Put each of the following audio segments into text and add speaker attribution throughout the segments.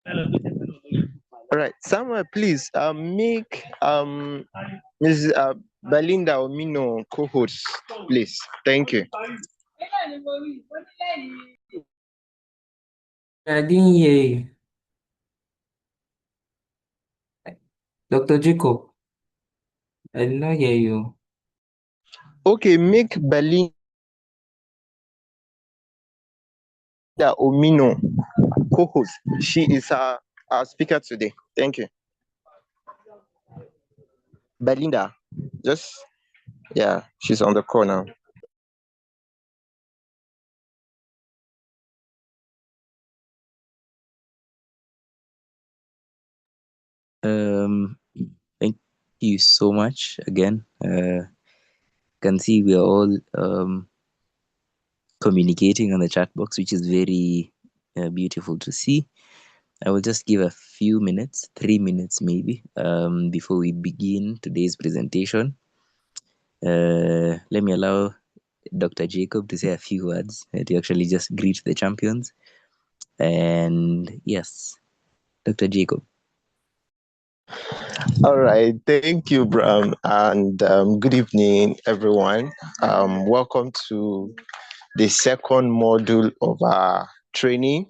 Speaker 1: All right, Samuel, please make Ms. Belinda Omino co-host, please. Thank you.
Speaker 2: I didn't hear you. Dr. Jacob, I did not hear you.
Speaker 1: Okay, make Belinda Omino co-host. She is our speaker today. Thank you. Belinda, just yeah, she's on the call now.
Speaker 3: Um, Thank you so much again. Can see we are all communicating on the chat box, which is very beautiful to see. I will just give a few minutes, 3 minutes maybe, before we begin today's presentation. Let me allow Dr. Jacob to say a few words to actually just greet the champions. And yes, Dr. Jacob.
Speaker 1: All right, thank you, Bram, and good evening, everyone. Welcome to the second module of our training.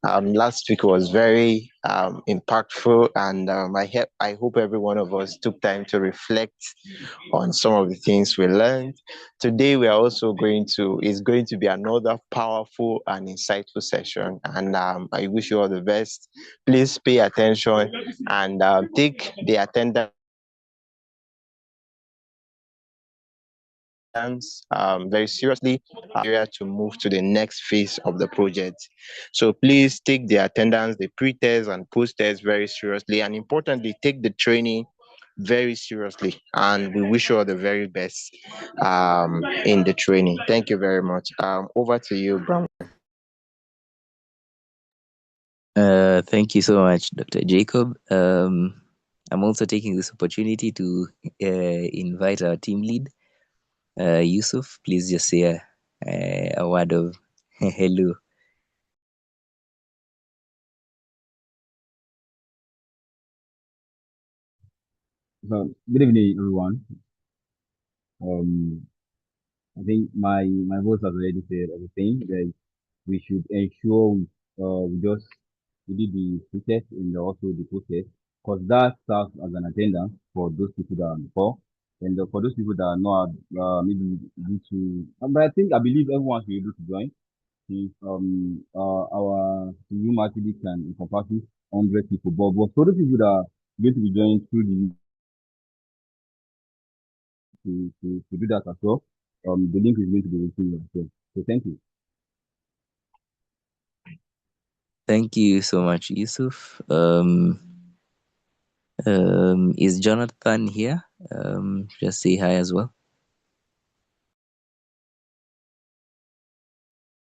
Speaker 1: Last week was very impactful, and I hope every one of us took time to reflect on some of the things we learned. Today, we are also it's going to be another powerful and insightful session, and I wish you all the best. Please pay attention and take the attendance very seriously area to move to the next phase of the project. So please take the attendance, the pre-test and post-test very seriously, and importantly, take the training very seriously. And we wish you all the very best in the training. Thank you very much. Over to you, Brown.
Speaker 3: Thank you so much, Dr. Jacob. I'm also taking this opportunity to invite our team lead, Yusuf. Please just say a word of hello.
Speaker 4: So, good evening, everyone. Um, I think my voice has already said everything. That we should ensure we did the pre-test and also the post-test, because that serves as an attendance for those people that are on the call, and for those people that are not maybe due to. But I believe everyone should be able to join. Since our room actually can encompass 100 people, but for those people that are going to be joining through the to do that as well. The link is going to be within as well. So thank you.
Speaker 3: Thank you so much, Yusuf. Is Jonathan here? Just say hi as well.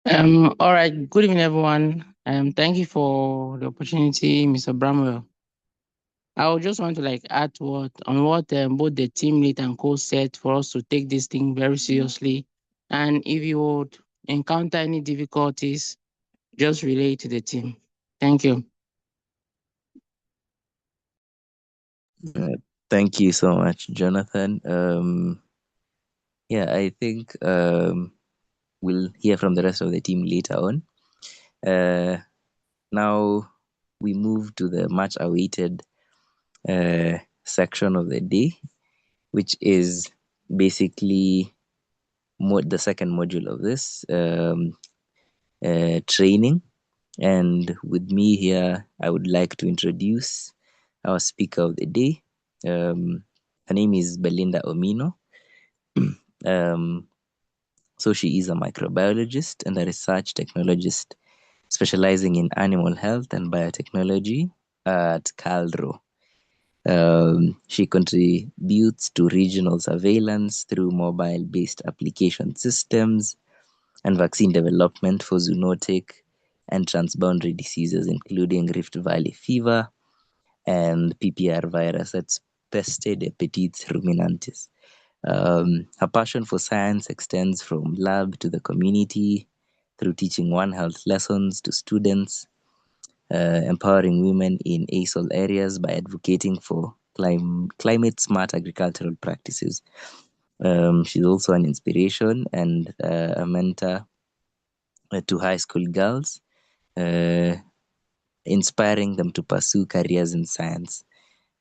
Speaker 5: All right. Good evening, everyone. Thank you for the opportunity, Mr. Bramwell. I would just want to add to what both the team lead and coach said for us to take this thing very seriously. And if you would encounter any difficulties, just relay to the team. Thank you.
Speaker 3: Thank you so much, Jonathan. Yeah, I think we'll hear from the rest of the team later on. Now we move to the much awaited section of the day, which is basically the second module of this training. And with me here, I would like to introduce our speaker of the day. Her name is Belinda Omino. So she is a microbiologist and a research technologist specializing in animal health and biotechnology at CalRO. She contributes to regional surveillance through mobile-based application systems and vaccine development for zoonotic and transboundary diseases, including Rift Valley fever and PPR virus, that's pestes Petits ruminantes. Her passion for science extends from lab to the community through teaching One Health lessons to students empowering women in ASOL areas by advocating for climate smart agricultural practices. She's also an inspiration and a mentor to high school girls, inspiring them to pursue careers in science.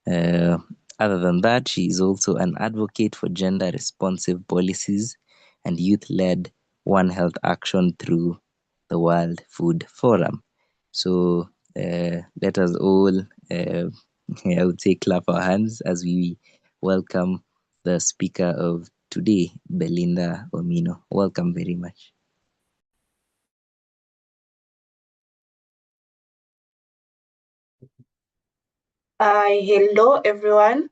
Speaker 3: Uh, Other than that, she is also an advocate for gender responsive policies and youth led One Health action through the World Food Forum. So let us all, I would say, clap our hands as we welcome the speaker of today, Belinda Omino. Welcome very much.
Speaker 6: Hello, everyone.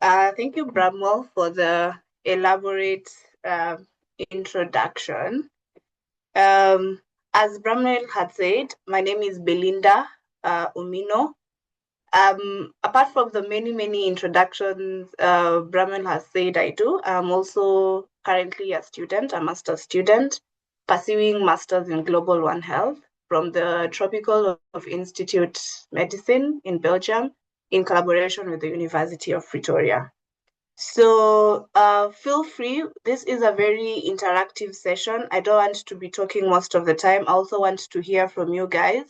Speaker 6: Thank you, Bramwell, for the elaborate introduction. As Bramwell had said, my name is Belinda Umino. Apart from the many introductions Bramwell has said I do, I'm also currently a student, a master's student, pursuing Masters in Global One Health from the Tropical of Institute Medicine in Belgium in collaboration with the University of Pretoria. So feel free, this is a very interactive session. I don't want to be talking most of the time. I also want to hear from you guys.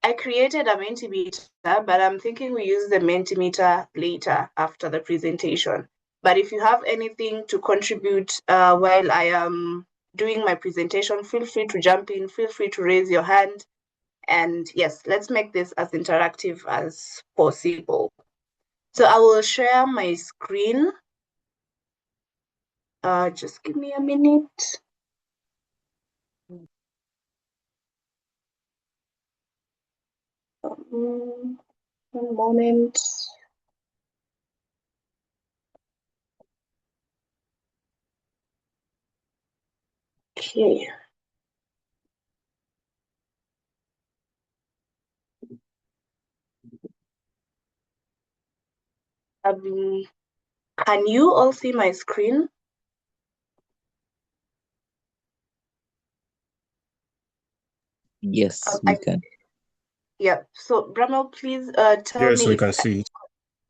Speaker 6: I created a Mentimeter, but I'm thinking we use the Mentimeter later after the presentation. But if you have anything to contribute while I am doing my presentation, feel free to jump in, feel free to raise your hand. And yes, let's make this as interactive as possible. So I will share my screen. Just give me a minute. One moment. Okay. Can you all see my screen?
Speaker 3: Yes, we can.
Speaker 6: Yeah. So, Bramel, please tell
Speaker 7: Yes,
Speaker 6: me
Speaker 7: we
Speaker 6: if
Speaker 7: can see it.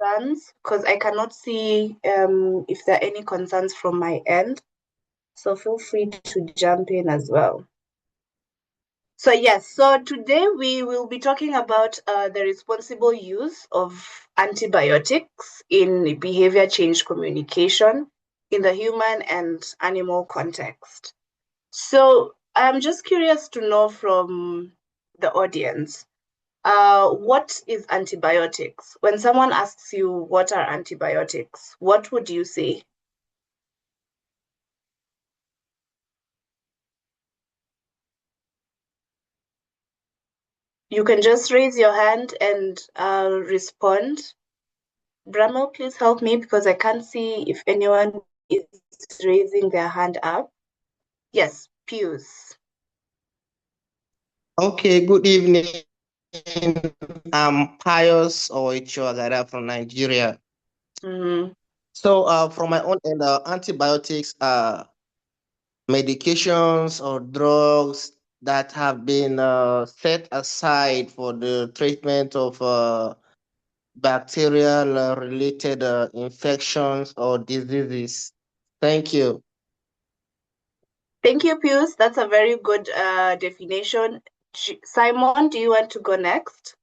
Speaker 6: concerns, because I cannot see if there are any concerns from my end. So feel free to jump in as well. So yes, so today we will be talking about the responsible use of antibiotics in behavior change communication in the human and animal context. So I'm just curious to know from the audience, what is antibiotics? When someone asks you what are antibiotics, what would you say? You can just raise your hand and respond. Bramel, please help me because I can't see if anyone is raising their hand up. Yes, Pius.
Speaker 8: Okay, good evening. I'm Pius Oichuagara from Nigeria. So from my own end, antibiotics are medications or drugs that have been set aside for the treatment of bacterial related infections or diseases. Thank you.
Speaker 6: Thank you, Pius. That's a very good definition. Simon, do you want to go next?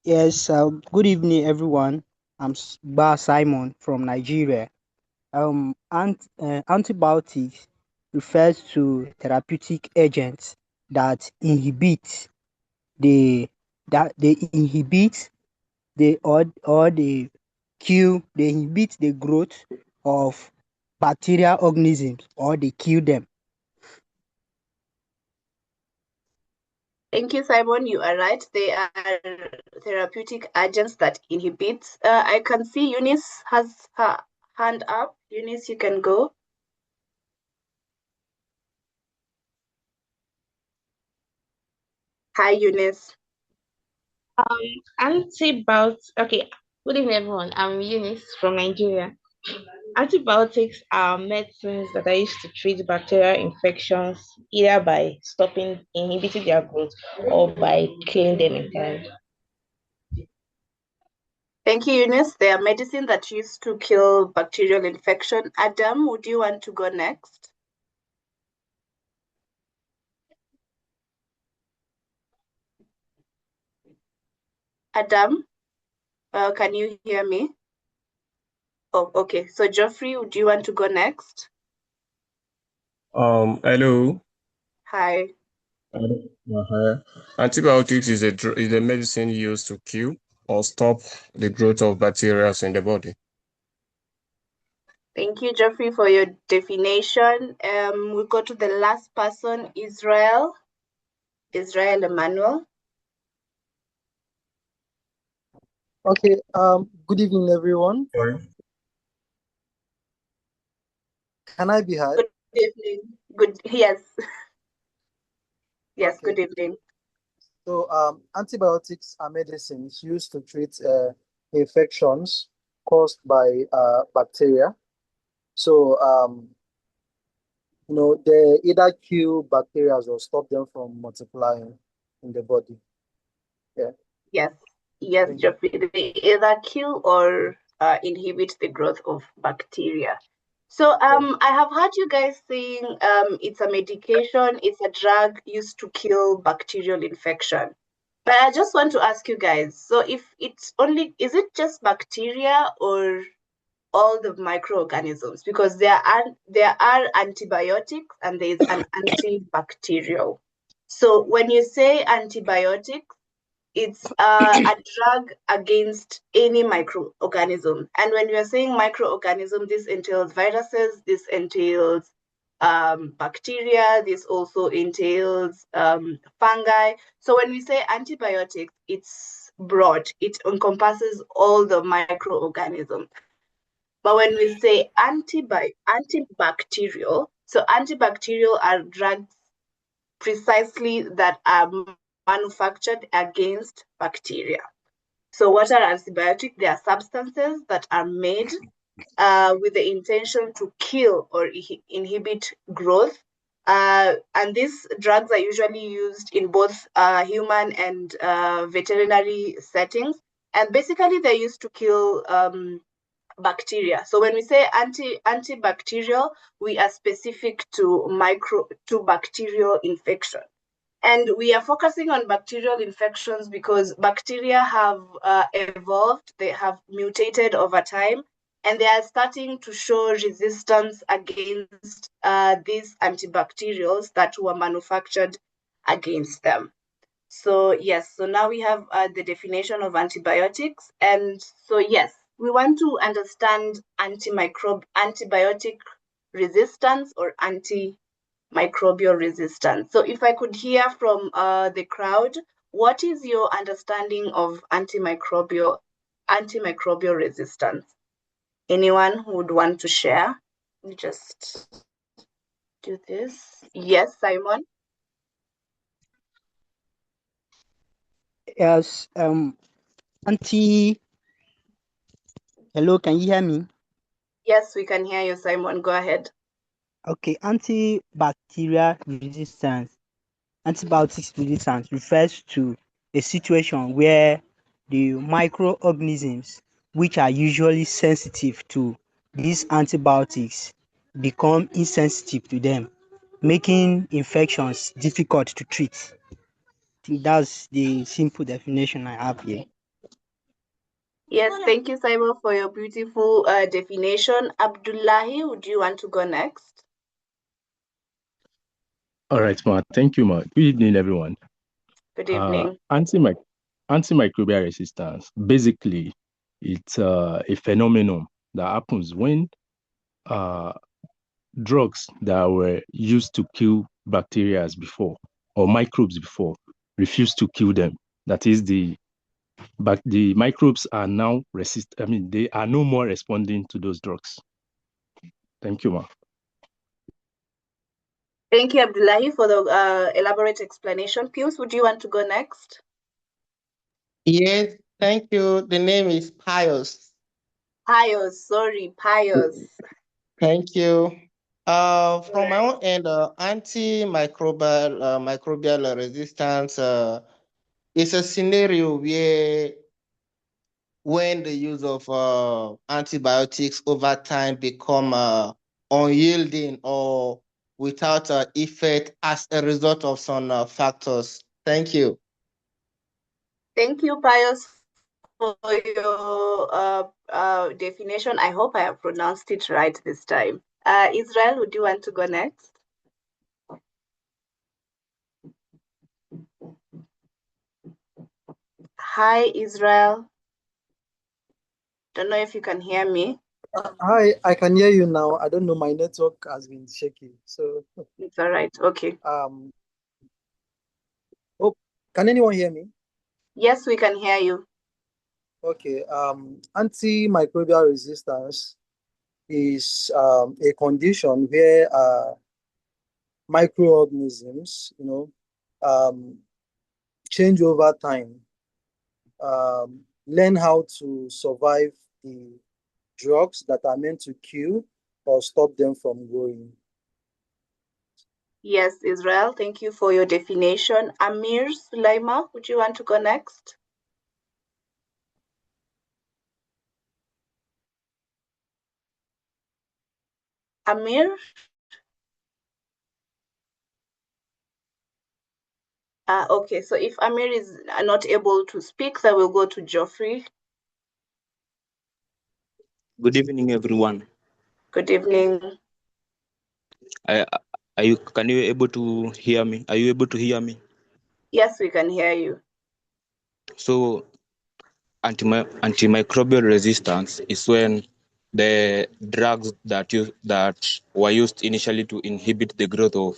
Speaker 9: Yes, good evening, everyone. I'm Ba Simon from Nigeria. Antibiotics refers to therapeutic agents that inhibit they inhibit the growth of bacterial organisms or they kill them.
Speaker 6: Thank you, Simon. You are right. They are therapeutic agents that inhibit. I can see Eunice has her hand up. Eunice, you can go. Hi, Eunice.
Speaker 10: Antibiotics. Okay. Good evening, everyone. I'm Eunice from Nigeria.
Speaker 7: Antibiotics are medicines that are used to treat bacterial infections either by inhibiting their growth or by killing them entirely.
Speaker 6: Thank you, Eunice. They are medicine that used to kill bacterial infection. Adam, would you want to go next? Adam, can you hear me? Oh, okay. So Geoffrey, would you want to go next?
Speaker 10: Hello.
Speaker 6: Hi.
Speaker 10: Hi. Antibiotics is a medicine used to kill or stop the growth of bacteria in the body.
Speaker 6: Thank you, Geoffrey, for your definition. We'll go to the last person, Israel. Israel Emmanuel.
Speaker 11: Okay, good evening, everyone.
Speaker 10: Sorry.
Speaker 11: Can I be heard?
Speaker 6: Good evening. Yes. Yes,
Speaker 11: Okay.
Speaker 6: good evening.
Speaker 11: So, antibiotics are medicines used to treat infections caused by bacteria. So, they either kill bacteria or stop them from multiplying in the body. Yeah.
Speaker 6: Yes, Geoffrey. They either kill or inhibit the growth of bacteria. So I have heard you guys saying it's a medication, it's a drug used to kill bacterial infection. But I just want to ask you guys, so if it's is it just bacteria or all the microorganisms? Because there are antibiotics and there is an antibacterial. So when you say antibiotics, it's a drug against any microorganism. And when we are saying microorganism, this entails viruses, this entails bacteria, this also entails fungi. So when we say antibiotics, it's broad. It encompasses all the microorganisms. But when we say antibacterial, so antibacterial are drugs precisely that are manufactured against bacteria. So what are antibiotics? They are substances that are made with the intention to kill or inhibit growth. And these drugs are usually used in both human and veterinary settings. And basically, they're used to kill bacteria. So when we say antibacterial, we are specific to bacterial infection. And we are focusing on bacterial infections because bacteria have evolved, they have mutated over time, and they are starting to show resistance against these antibacterials that were manufactured against them. So yes, so now we have the definition of antibiotics. And so yes, we want to understand antibiotic resistance or antimicrobial resistance. So if I could hear from the crowd, what is your understanding of antimicrobial resistance? Anyone who would want to share? We just do this. Yes, Simon.
Speaker 9: Yes, hello, can you hear me?
Speaker 6: Yes, we can hear you, Simon. Go ahead.
Speaker 9: Okay, antibacterial resistance. Antibiotics resistance refers to a situation where the microorganisms, which are usually sensitive to these antibiotics, become insensitive to them, making infections difficult to treat. I think that's the simple definition I have here.
Speaker 6: Yes, thank you, Simon, for your beautiful definition. Abdullahi, would you want to go next?
Speaker 10: All right, Ma. Thank you, Ma. Good evening, everyone.
Speaker 6: Good evening.
Speaker 10: Antimicrobial resistance, basically, it's a phenomenon that happens when drugs that were used to kill bacteria before or microbes before refuse to kill them. That is, the microbes are now they are no more responding to those drugs. Thank you, Ma.
Speaker 6: Thank you, Abdullahi, for the elaborate explanation. Pius, would you want to go next?
Speaker 8: Yes, thank you. The name is Pius.
Speaker 6: Pious, sorry, pious.
Speaker 8: Thank you. From my own end, microbial resistance is a scenario where when the use of antibiotics over time become unyielding or without effect as a result of some factors. Thank you.
Speaker 6: Thank you, Pius, for your definition. I hope I have pronounced it right this time. Israel, would you want to go next? Hi, Israel. Don't know if you can hear me.
Speaker 11: Hi, I can hear you now. I don't know, my network has been shaky. So
Speaker 6: It's all right. Okay.
Speaker 11: Oh, can anyone hear me?
Speaker 6: Yes, we can hear you.
Speaker 11: Okay. Antimicrobial resistance is a condition where microorganisms, change over time, learn how to survive the drugs that are meant to kill or stop them from growing.
Speaker 6: Yes, Israel, thank you for your definition. Amir Sulaima, would you want to go next? Amir? Okay, so if Amir is not able to speak, then we'll go to Geoffrey.
Speaker 12: Good evening, everyone.
Speaker 6: Good evening.
Speaker 12: Can you able to hear me? Are you able to hear me?
Speaker 6: Yes, we can hear you.
Speaker 12: So, antimicrobial resistance is when the drugs that were used initially to inhibit the growth of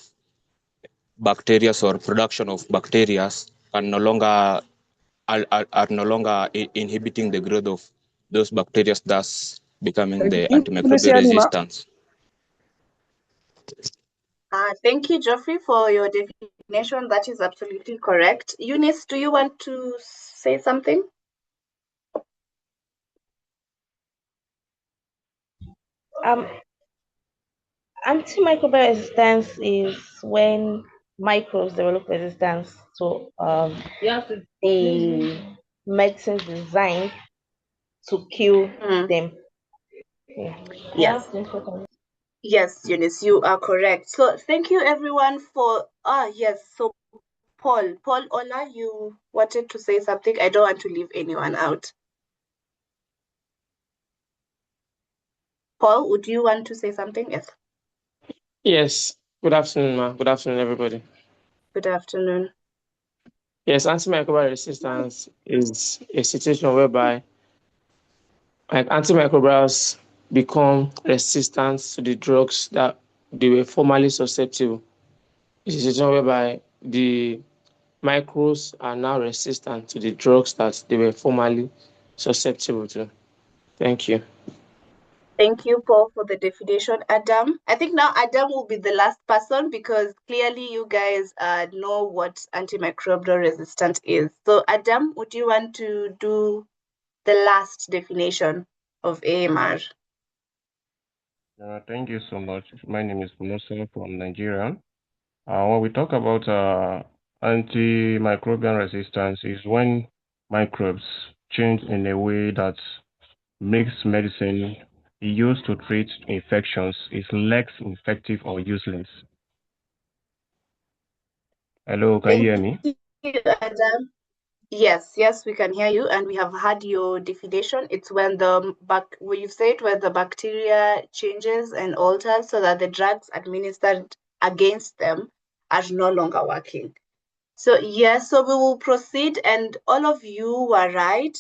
Speaker 12: bacteria or production of bacteria are no longer inhibiting the growth of those bacteria, thus becoming the antimicrobial resistance.
Speaker 6: Thank you, Geoffrey, for your definition. That is absolutely correct. Eunice, do you want to say something?
Speaker 7: Antimicrobial resistance is when microbes develop resistance to the medicines designed to kill them.
Speaker 6: Yes. Yes, Eunice, you are correct. So thank you everyone for, yes, so Paul Ola, you wanted to say something? I don't want to leave anyone out. Paul, would you want to say something? Yes.
Speaker 5: Yes. Good afternoon, ma. Good afternoon, everybody.
Speaker 6: Good afternoon.
Speaker 5: Yes, antimicrobial resistance is a situation whereby antimicrobials become resistant to the drugs that they were formerly susceptible. It's a situation whereby the microbes are now resistant to the drugs that they were formerly susceptible to. Thank you.
Speaker 6: Thank you, Paul, for the definition. Adam, I think now Adam will be the last person because clearly you guys know what antimicrobial resistance is. So Adam, would you want to do the last definition of AMR?
Speaker 13: Thank you so much. My name is Musa from Nigeria. When we talk about antimicrobial resistance is when microbes change in a way that makes medicine used to treat infections is less effective or useless. Hello, can you hear me?
Speaker 6: Thank you, Adam. Yes, we can hear you, and we have had your definition. It's when when you say it, when the bacteria changes and alters so that the drugs administered against them are no longer working. So yes, so we will proceed, and all of you were right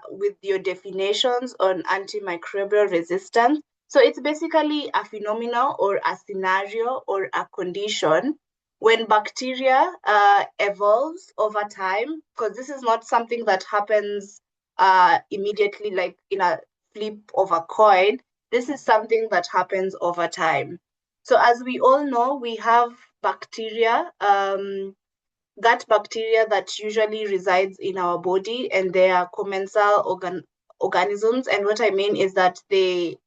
Speaker 6: with your definitions on antimicrobial resistance. So it's basically a phenomenon or a scenario or a condition when bacteria evolves over time, because this is not something that happens immediately, like in a flip of a coin. This is something that happens over time. So as we all know, we have bacteria, gut bacteria that usually resides in our body, and they are commensal organisms, and what I mean is that they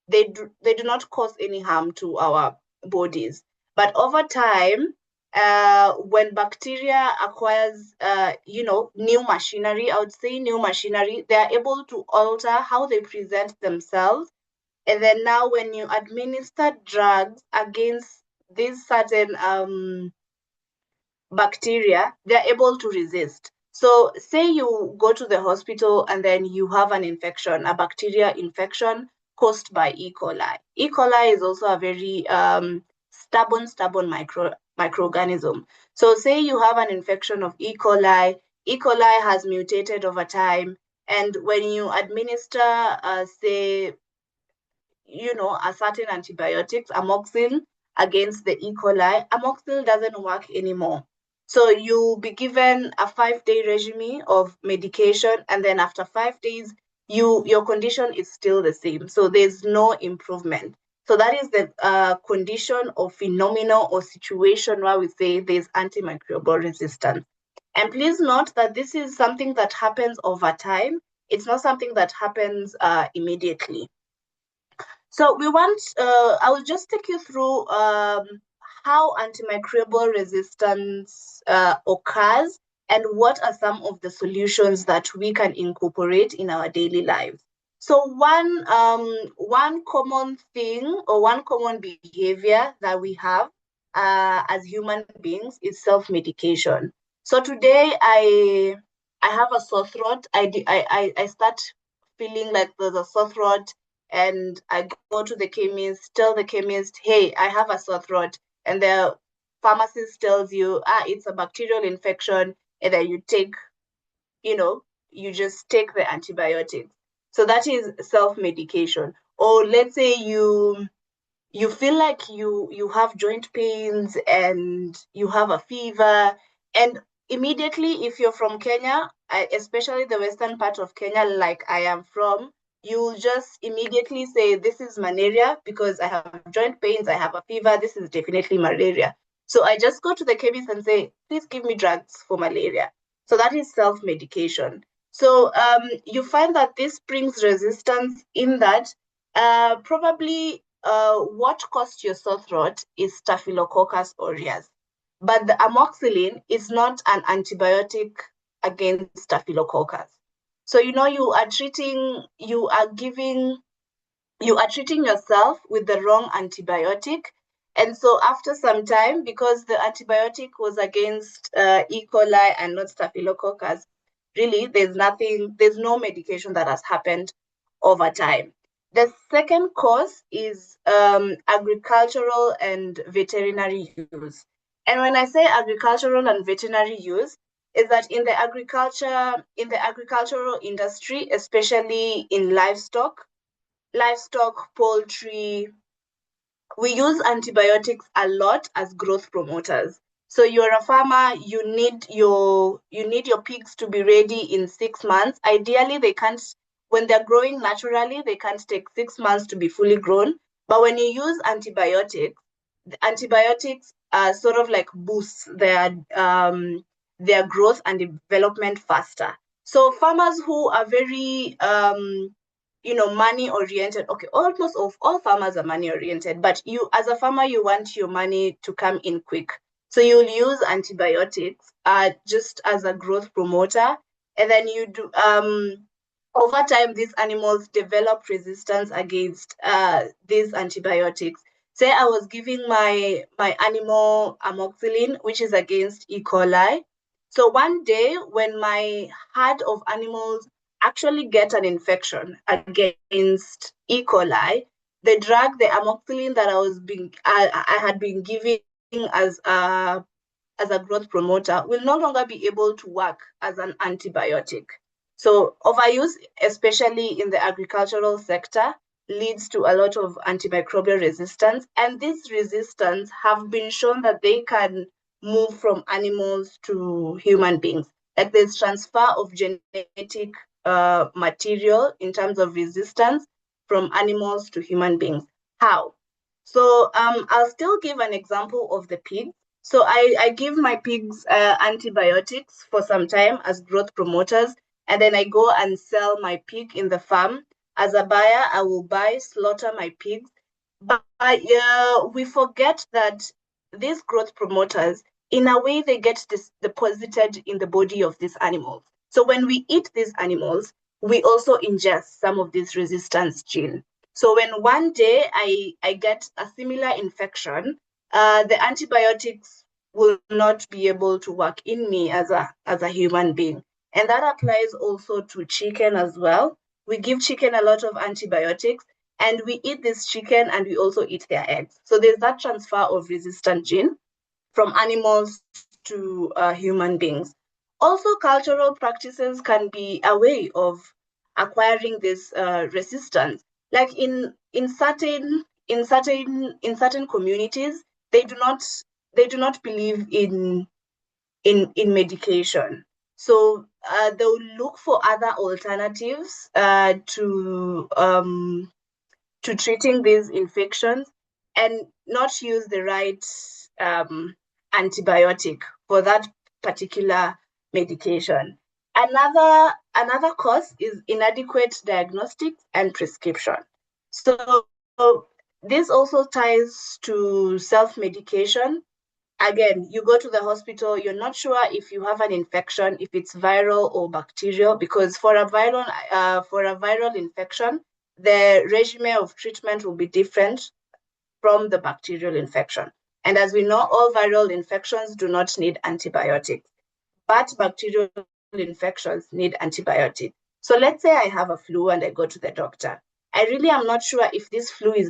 Speaker 6: do not cause any harm to our bodies. But over time, when bacteria acquires, new machinery, I would say new machinery, they are able to alter how they present themselves. And then now when you administer drugs against these certain bacteria, they're able to resist. So say you go to the hospital and then you have an infection, a bacteria infection caused by E. coli. E. coli is also a very stubborn microorganism. So say you have an infection of E. coli, E. coli has mutated over time, and when you administer, say, a certain antibiotics, amoxicillin, against the E. coli, amoxicillin doesn't work anymore. So you'll be given a 5-day regime of medication, and then after 5 days, your condition is still the same. So there's no improvement. So that is the condition or phenomenon or situation where we say there's antimicrobial resistance. And please note that this is something that happens over time. It's not something that happens immediately. So I will just take you through how antimicrobial resistance occurs and what are some of the solutions that we can incorporate in our daily lives. So one common thing or one common behavior that we have as human beings is self-medication. So today I have a sore throat. I start feeling like there's a sore throat, and I go to the chemist, tell the chemist, hey, I have a sore throat. And the pharmacist tells you, it's a bacterial infection. And then you just take the antibiotics. So that is self-medication. Or let's say you feel like you have joint pains and you have a fever, and immediately, if you're from Kenya, especially the western part of Kenya, like I am from, you'll just immediately say, this is malaria because I have joint pains, I have a fever, this is definitely malaria. So I just go to the chemist and say, please give me drugs for malaria. So that is self-medication. So you find that this brings resistance in that probably what caused your sore throat is Staphylococcus aureus. But the amoxicillin is not an antibiotic against Staphylococcus. So, you are treating yourself with the wrong antibiotic. And so after some time, because the antibiotic was against E. coli and not Staphylococcus, really, there's no medication that has happened over time. The second cause is agricultural and veterinary use. And when I say agricultural and veterinary use, is that in the agricultural industry, especially in livestock, poultry, we use antibiotics a lot as growth promoters. So you're a farmer, you need your pigs to be ready in 6 months. Ideally, when they're growing naturally, they can't take 6 months to be fully grown. But when you use antibiotics, the antibiotics sort of like boosts their growth and development faster. So farmers who are very money oriented. Okay, almost all farmers are money oriented, but you as a farmer, you want your money to come in quick. So you'll use antibiotics just as a growth promoter. And then you do over time, these animals develop resistance against these antibiotics. Say I was giving my animal amoxicillin, which is against E. coli. So one day when my herd of animals actually get an infection against E. coli, the drug, the amoxicillin that I had been giving as a growth promoter will no longer be able to work as an antibiotic. So overuse, especially in the agricultural sector, leads to a lot of antimicrobial resistance. And this resistance have been shown that they can move from animals to human beings. Like there's transfer of genetic material in terms of resistance from animals to human beings. How? So I'll still give an example of the pig. So I give my pigs antibiotics for some time as growth promoters. and then I go and sell my pig in the farm. As a buyer, I will buy, slaughter my pigs. But we forget that these growth promoters, in a way, they get deposited in the body of these animals. So when we eat these animals, we also ingest some of this resistance gene. So when one day I get a similar infection, the antibiotics will not be able to work in me as a human being. And that applies also to chicken as well. We give chicken a lot of antibiotics, and we eat this chicken and we also eat their eggs. So there's that transfer of resistant gene from animals to human beings. Also, cultural practices can be a way of acquiring this resistance. Like in certain communities, they do not believe in medication. So they'll look for other alternatives to treating these infections and not use the right antibiotic for that particular medication. Another cause is inadequate diagnostics and prescription. So this also ties to self-medication. Again, you go to the hospital, you're not sure if you have an infection, if it's viral or bacterial, because for a viral infection, the regimen of treatment will be different from the bacterial infection. And as we know, all viral infections do not need antibiotics, but bacterial infections need antibiotics. So let's say I have a flu and I go to the doctor. I really am not sure if this flu is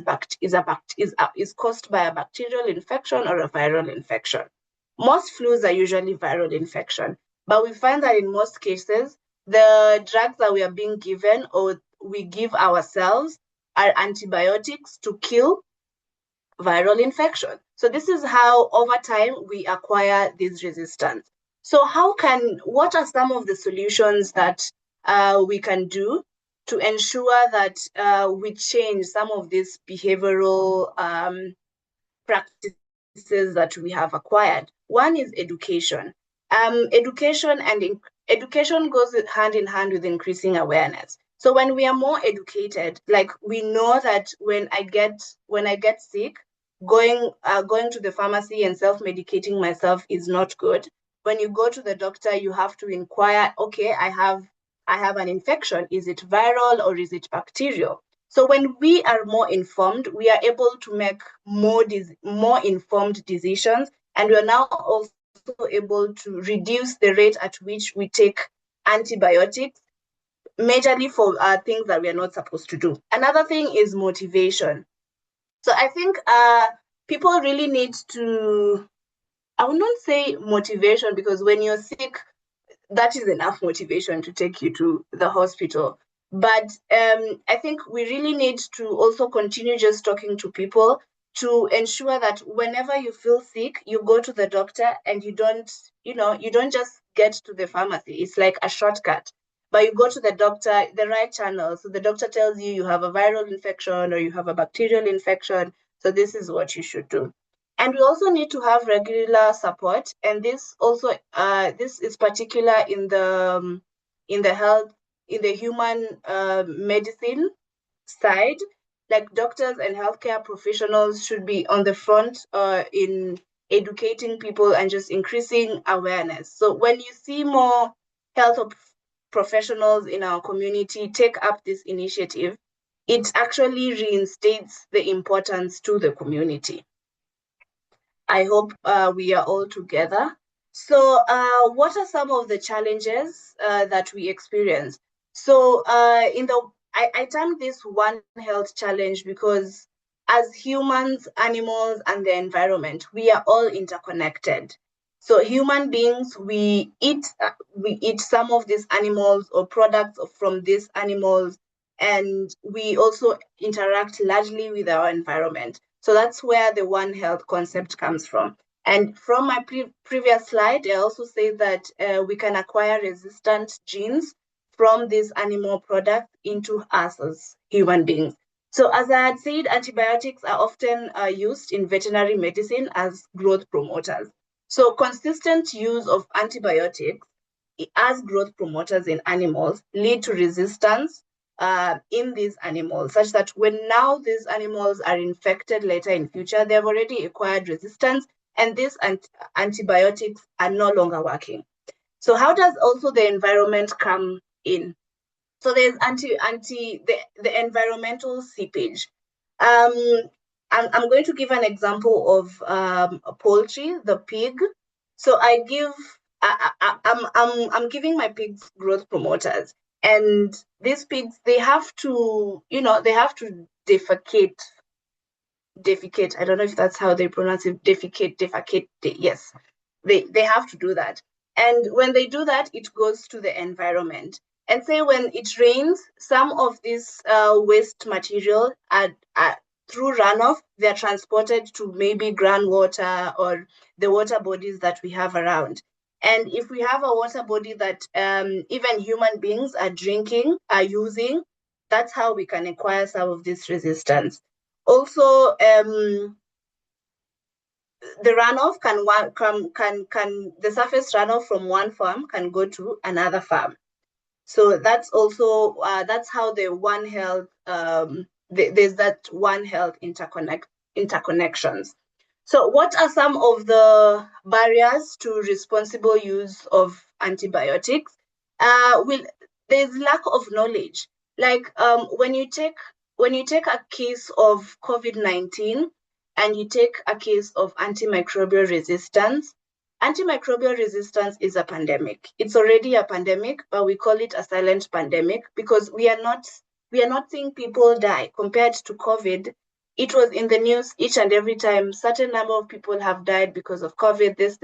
Speaker 6: caused by a bacterial infection or a viral infection. Most flus are usually viral infection, but we find that in most cases, the drugs that we are being given or we give ourselves are antibiotics to kill viral infection. So this is how over time we acquire this resistance. So what are some of the solutions that we can do to ensure that we change some of these behavioral practices that we have acquired? One is education. Education goes hand in hand with increasing awareness. So when we are more educated, like we know that when I get sick, going to the pharmacy and self-medicating myself is not good. When you go to the doctor, you have to inquire, okay, I have an infection. Is it viral or is it bacterial? So when we are more informed, we are able to make more informed decisions, and we are now also able to reduce the rate at which we take antibiotics, majorly for things that we are not supposed to do. Another thing is motivation. So I think people really need to, I will not say motivation, because when you're sick, that is enough motivation to take you to the hospital. But I think we really need to also continue just talking to people to ensure that whenever you feel sick, you go to the doctor and you don't just get to the pharmacy. It's like a shortcut. But you go to the doctor, the right channel. So the doctor tells you you have a viral infection or you have a bacterial infection. So this is what you should do. And we also need to have regular support. And this also, this is particular in the human medicine side. Like doctors and healthcare professionals should be on the front in educating people and just increasing awareness. So when you see more health professionals in our community take up this initiative, it actually reinstates the importance to the community. I hope we are all together. So what are some of the challenges that we experience? So I term this one health challenge because as humans, animals, and the environment, we are all interconnected. So human beings, we eat some of these animals or products from these animals, and we also interact largely with our environment. So that's where the One Health concept comes from. And from my previous slide, I also say that we can acquire resistant genes from these animal products into us as human beings. So as I had said, antibiotics are often used in veterinary medicine as growth promoters. So consistent use of antibiotics as growth promoters in animals, lead to resistance in these animals, such that when now these animals are infected later in future, they've already acquired resistance, and these antibiotics are no longer working. So how does also the environment come in? So there's the environmental seepage. I'm going to give an example of poultry, the pig. So I'm giving my pigs growth promoters, and these pigs, they have to defecate. I don't know if that's how they pronounce it. Defecate. Yes, they have to do that. And when they do that, it goes to the environment. And say when it rains, some of this waste material are through runoff, they're transported to maybe groundwater or the water bodies that we have around. And if we have a water body that even human beings are drinking, are using, that's how we can acquire some of this resistance. Also, the runoff the surface runoff from one farm can go to another farm. So that's also that's how the One Health there's that One Health interconnections. So what are some of the barriers to responsible use of antibiotics? There's lack of knowledge. Like when you take a case of COVID-19 and you take a case of antimicrobial resistance, antimicrobial resistance is a pandemic. It's already a pandemic, but we call it a silent pandemic because we are not seeing people die. Compared to COVID, it was in the news each and every time. Certain number of people have died because of COVID, this.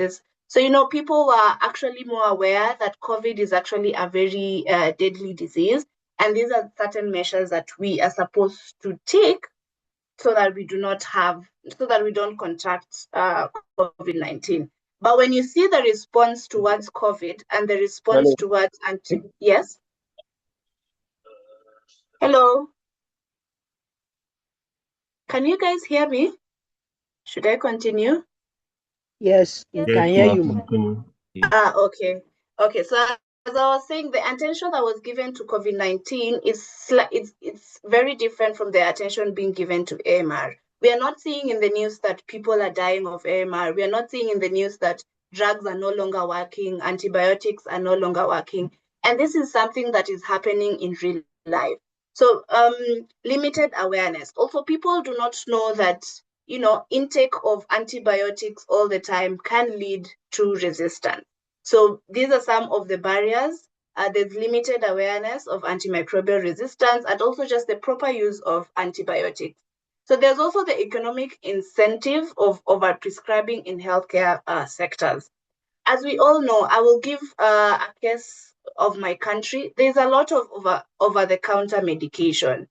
Speaker 6: So, people were actually more aware that COVID is actually a very deadly disease. And these are certain measures that we are supposed to take so that we don't contract COVID-19. But when you see the response towards COVID and the response towards yes? Hello? Can you guys hear me? Should I continue?
Speaker 9: Yes, we
Speaker 13: Yes,
Speaker 9: can hear you.
Speaker 13: continue.
Speaker 6: Okay. Okay, so as I was saying, the attention that was given to COVID-19 it's very different from the attention being given to AMR. We are not seeing in the news that people are dying of AMR. We are not seeing in the news that drugs are no longer working, antibiotics are no longer working. And this is something that is happening in real life. So limited awareness. Also, people do not know that intake of antibiotics all the time can lead to resistance. So these are some of the barriers. There's limited awareness of antimicrobial resistance and also just the proper use of antibiotics. So there's also the economic incentive of overprescribing in healthcare sectors. As we all know, I will give a case of my country. There's a lot of over-the-counter medication.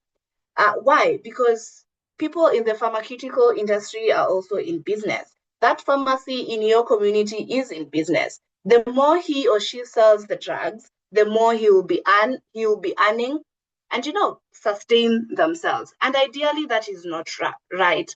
Speaker 6: Why? Because people in the pharmaceutical industry are also in business. That pharmacy in your community is in business. The more he or she sells the drugs, the more he will be earning and sustain themselves. And ideally, that is not right.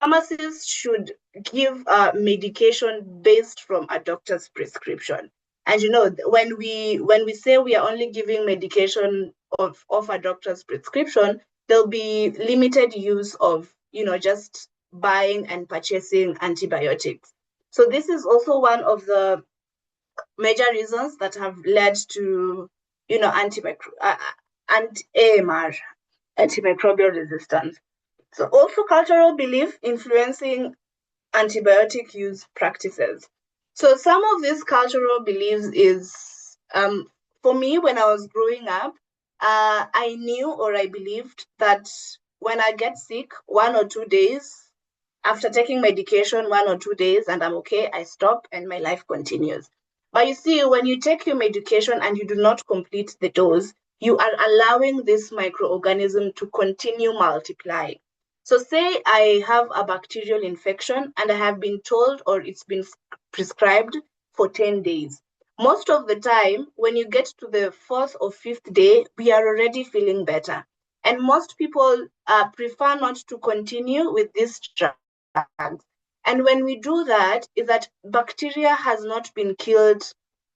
Speaker 6: Pharmacists should give medication based from a doctor's prescription. And when we say we are only giving medication of a doctor's prescription, there'll be limited use of just buying and purchasing antibiotics. So this is also one of the major reasons that have led to AMR, antimicrobial resistance. So also cultural belief influencing antibiotic use practices. So some of these cultural beliefs is, for me, when I was growing up, I knew or I believed that when I get sick 1 or 2 days, after taking medication 1 or 2 days and I'm okay, I stop and my life continues. But you see, when you take your medication and you do not complete the dose, you are allowing this microorganism to continue multiplying. So say I have a bacterial infection and I have been told or it's been prescribed for 10 days. Most of the time, when you get to the 4th or 5th day, we are already feeling better. And most people prefer not to continue with this drug. And when we do that, is that bacteria has not been killed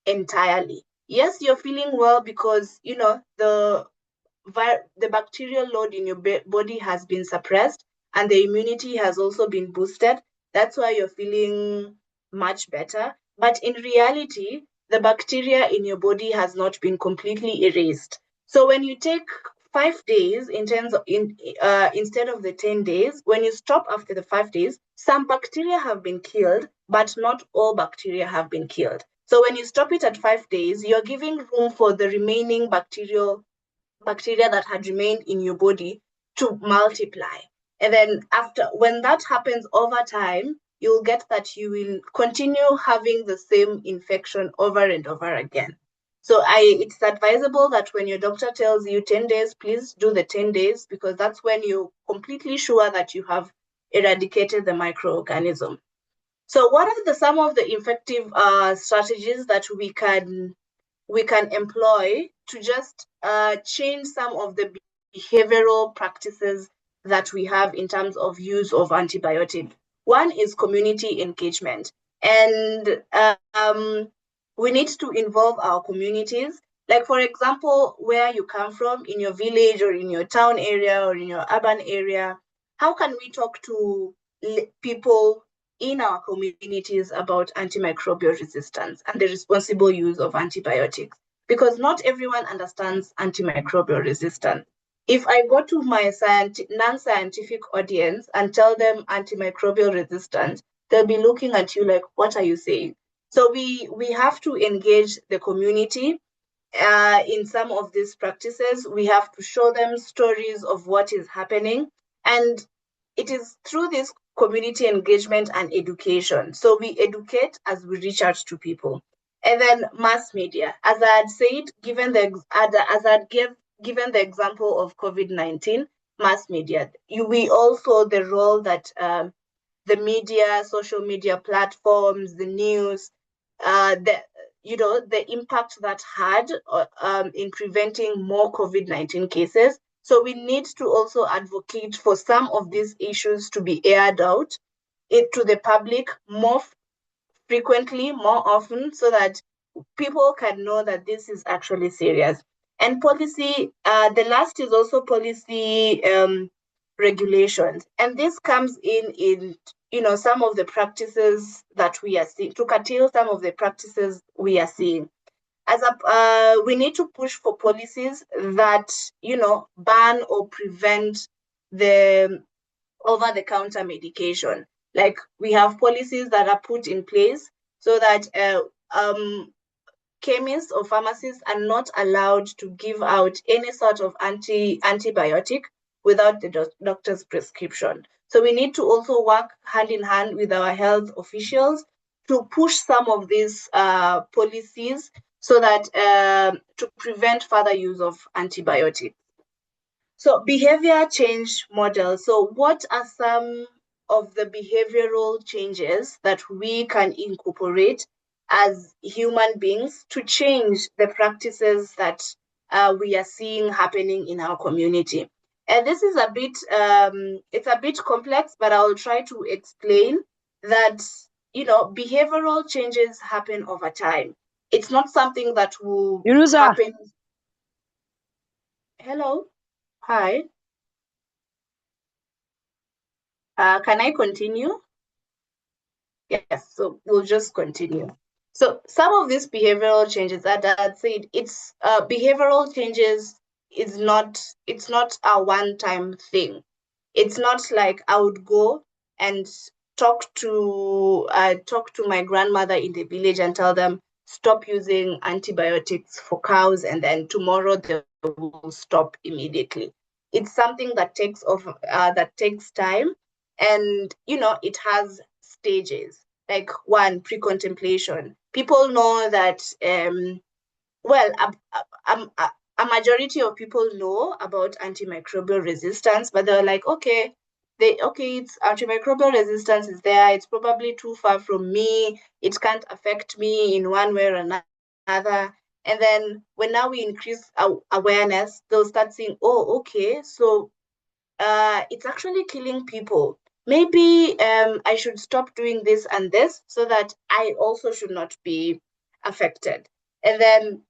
Speaker 6: entirely. Yes, you're feeling well because, the bacterial load in your body has been suppressed and the immunity has also been boosted. That's why you're feeling much better. But in reality, the bacteria in your body has not been completely erased. So when you take 5 days instead of the 10 days, when you stop after the 5 days, some bacteria have been killed, but not all bacteria have been killed. So when you stop it at 5 days, you're giving room for the remaining bacteria that had remained in your body to multiply. And then when that happens over time, you'll get that you will continue having the same infection over and over again. So it's advisable that when your doctor tells you 10 days, please do the 10 days, because that's when you're completely sure that you have eradicated the microorganism. So what are some of the effective strategies that we can employ to just change some of the behavioral practices that we have in terms of use of antibiotics? One is community engagement. And we need to involve our communities. Like, for example, where you come from, in your village or in your town area or in your urban area, how can we talk to people in our communities about antimicrobial resistance and the responsible use of antibiotics? Because not everyone understands antimicrobial resistance. If I go to my non-scientific audience and tell them antimicrobial resistance, they'll be looking at you like, what are you saying? So we have to engage the community in some of these practices. We have to show them stories of what is happening. And it is through this community engagement and education. So we educate as we reach out to people. And then mass media, as I had said, given the example of COVID-19, mass media, we also the role that the media, social media platforms, the news, the impact that had in preventing more COVID-19 cases. So we need to also advocate for some of these issues to be aired out to the public more frequently, more often, so that people can know that this is actually serious. And policy, the last is also policy regulations. And this comes in some of the practices that we are seeing, to curtail some of the practices we are seeing. We need to push for policies that, ban or prevent the over-the-counter medication. Like, we have policies that are put in place so that chemists or pharmacists are not allowed to give out any sort of antibiotic without the doctor's prescription. So we need to also work hand in hand with our health officials to push some of these policies so that to prevent further use of antibiotics. So behavior change models. So what are some of the behavioral changes that we can incorporate as human beings to change the practices that we are seeing happening in our community? And this is it's a bit complex, but I'll try to explain that, behavioral changes happen over time. It's not something that will happen. Hello. Hi. Can I continue? Yes, so we'll just continue. So some of these behavioral changes that I said, it's behavioral changes it's not a one-time thing. It's not like I would go and talk to my grandmother in the village and tell them, stop using antibiotics for cows, and then tomorrow they will stop immediately. It's something that takes time, and it has stages. Like, one, pre-contemplation. People know that well, a majority of people know about antimicrobial resistance, but they're like, okay, it's antimicrobial resistance is there. It's probably too far from me. It can't affect me in one way or another. And then when now we increase our awareness, they'll start saying, oh, okay, so it's actually killing people. Maybe I should stop doing this and this so that I also should not be affected. And then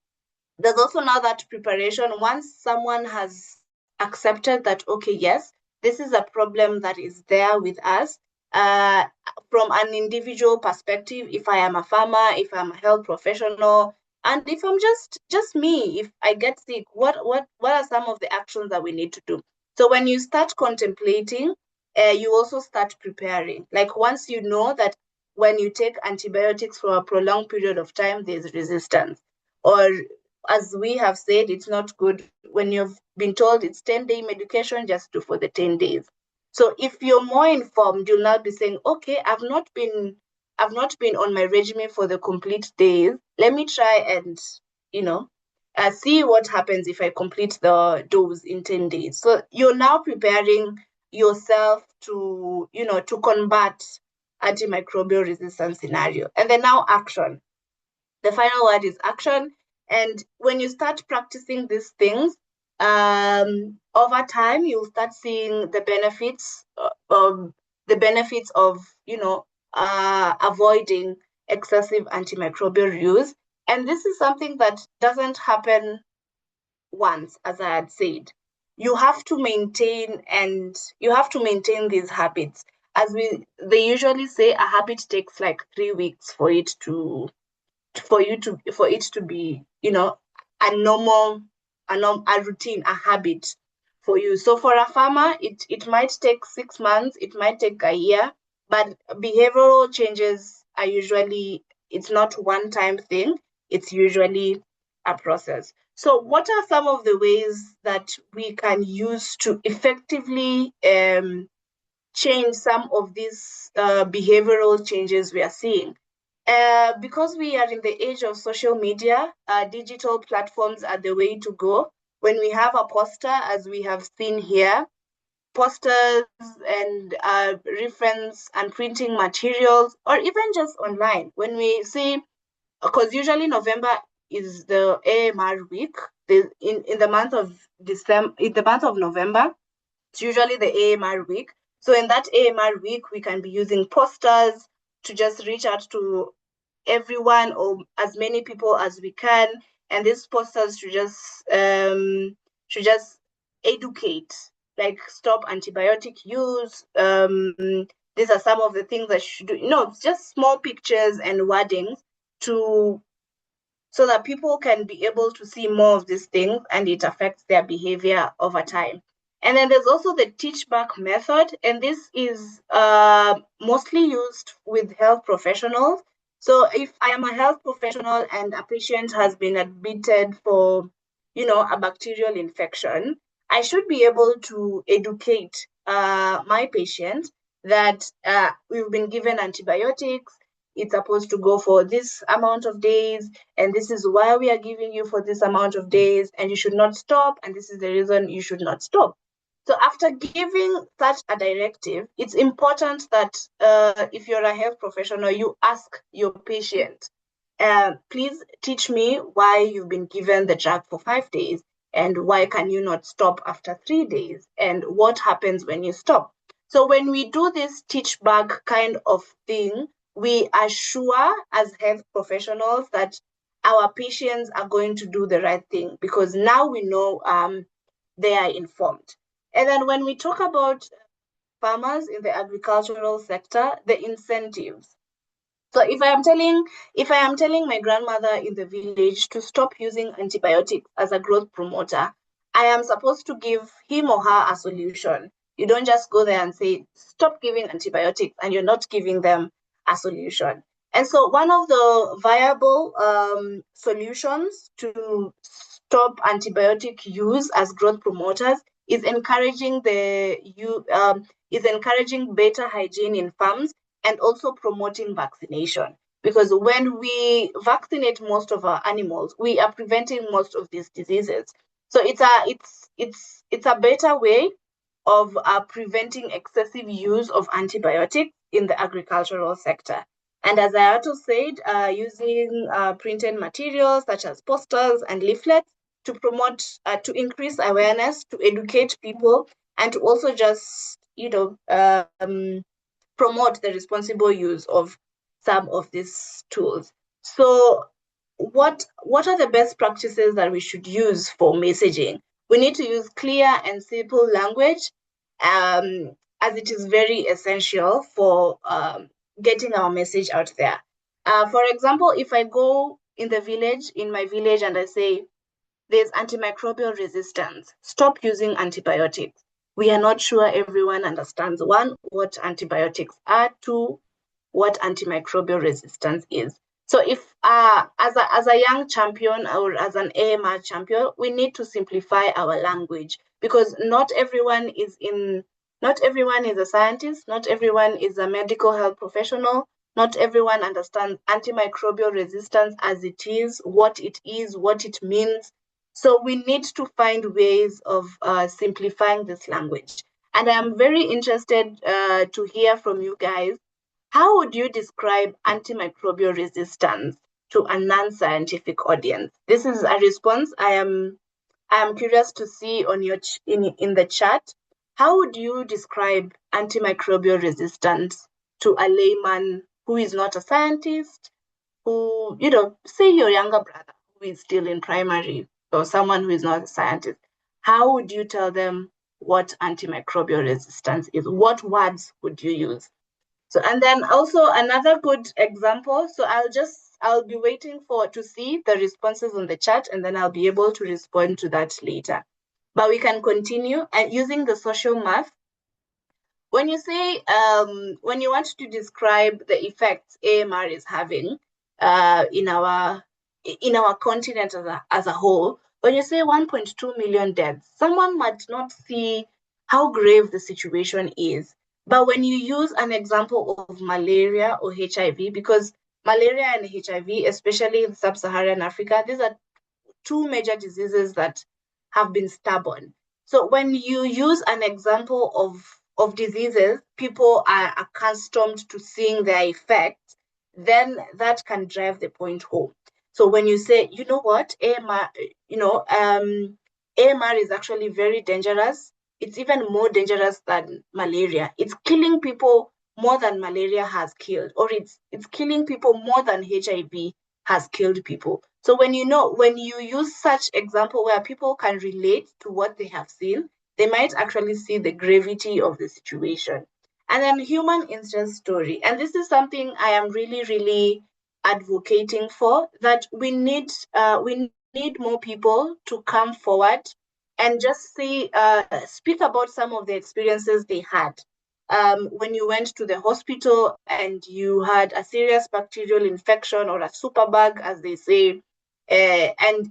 Speaker 6: there's also now that preparation. Once someone has accepted that, okay, yes, this is a problem that is there with us, from an individual perspective, if I am a farmer, if I'm a health professional, and if I'm just me, if I get sick, what are some of the actions that we need to do? So when you start contemplating, you also start preparing. Like once you know that when you take antibiotics for a prolonged period of time, there's resistance, or as we have said, it's not good when you've been told it's 10-day medication, just do for the 10 days. So if you're more informed, you'll now be saying, okay, I've not been on my regimen for the complete days. Let me try and, see what happens if I complete the dose in 10 days. So you're now preparing yourself to, to combat antimicrobial resistance scenario. And then now action. The final word is action. And when you start practicing these things, over time, you'll start seeing the benefits of avoiding excessive antimicrobial use. And this is something that doesn't happen once, as I had said. You have to maintain these habits. They usually say, a habit takes like 3 weeks for it to be, a normal, a routine, a habit for you. So for a farmer, it might take 6 months, it might take a year, but behavioral changes are usually, it's not one time thing, it's usually a process. So what are some of the ways that we can use to effectively change some of these behavioral changes we are seeing? Because we are in the age of social media, digital platforms are the way to go. When we have a poster, as we have seen here, posters and reference and printing materials, or even just online. When we see, because usually November is the AMR week, in the month of December, in the month of November, it's usually the AMR week. So in that AMR week, we can be using posters to just reach out to everyone or as many people as we can, and these posters should just educate, like stop antibiotic use. These are some of the things that should do, just small pictures and wordings to so that people can be able to see more of these things and it affects their behavior over time. And then there's also the teach back method, and this is mostly used with health professionals. So if I am a health professional and a patient has been admitted for, a bacterial infection, I should be able to educate my patient that we've been given antibiotics, it's supposed to go for this amount of days, and this is why we are giving you for this amount of days, and you should not stop, and this is the reason you should not stop. So after giving such a directive, it's important that if you're a health professional, you ask your patient, please teach me why you've been given the drug for 5 days, and why can you not stop after 3 days, and what happens when you stop. So when we do this teach back kind of thing, we assure as health professionals that our patients are going to do the right thing, because now we know they are informed. And then when we talk about farmers in the agricultural sector, the incentives. So if I am telling my grandmother in the village to stop using antibiotics as a growth promoter, I am supposed to give him or her a solution. You don't just go there and say, stop giving antibiotics, and you're not giving them a solution. And so one of the viable solutions to stop antibiotic use as growth promoters is encouraging better hygiene in farms, and also promoting vaccination. Because when we vaccinate most of our animals, we are preventing most of these diseases. So it's a better way of preventing excessive use of antibiotics in the agricultural sector. And as I also said, using printed materials such as posters and leaflets to promote, to increase awareness, to educate people, and to also just, promote the responsible use of some of these tools. So what are the best practices that we should use for messaging? We need to use clear and simple language, as it is very essential for getting our message out there. For example, if I go in my village, and I say, there's antimicrobial resistance, stop using antibiotics. We are not sure everyone understands, one, what antibiotics are, two, what antimicrobial resistance is. So if as a young champion or as an AMR champion, we need to simplify our language, because not everyone is a scientist, not everyone is a medical health professional, not everyone understands antimicrobial resistance as it is, what it means. So we need to find ways of simplifying this language. And I'm very interested to hear from you guys. How would you describe antimicrobial resistance to a non-scientific audience? This is a response I am curious to see on your in the chat. How would you describe antimicrobial resistance to a layman who is not a scientist, who, say your younger brother who is still in primary, or someone who is not a scientist? How would you tell them what antimicrobial resistance is? What words would you use? So, and then also another good example. So I'll be waiting to see the responses on the chat, and then I'll be able to respond to that later. But we can continue and using the social math. When you say, when you want to describe the effects AMR is having in our continent as a whole, when you say 1.2 million deaths, someone might not see how grave the situation is. But when you use an example of malaria or HIV, because malaria and HIV, especially in sub-Saharan Africa, these are two major diseases that have been stubborn. So when you use an example of diseases, people are accustomed to seeing their effects, then that can drive the point home. So when you say, you know what, AMR, AMR is actually very dangerous. It's even more dangerous than malaria. It's killing people more than malaria has killed, or it's killing people more than HIV has killed people. So when you use such example where people can relate to what they have seen, they might actually see the gravity of the situation. And then human interest story. And this is something I am really, really advocating for, that we need more people to come forward and just speak about some of the experiences they had. When you went to the hospital and you had a serious bacterial infection or a superbug, as they say, and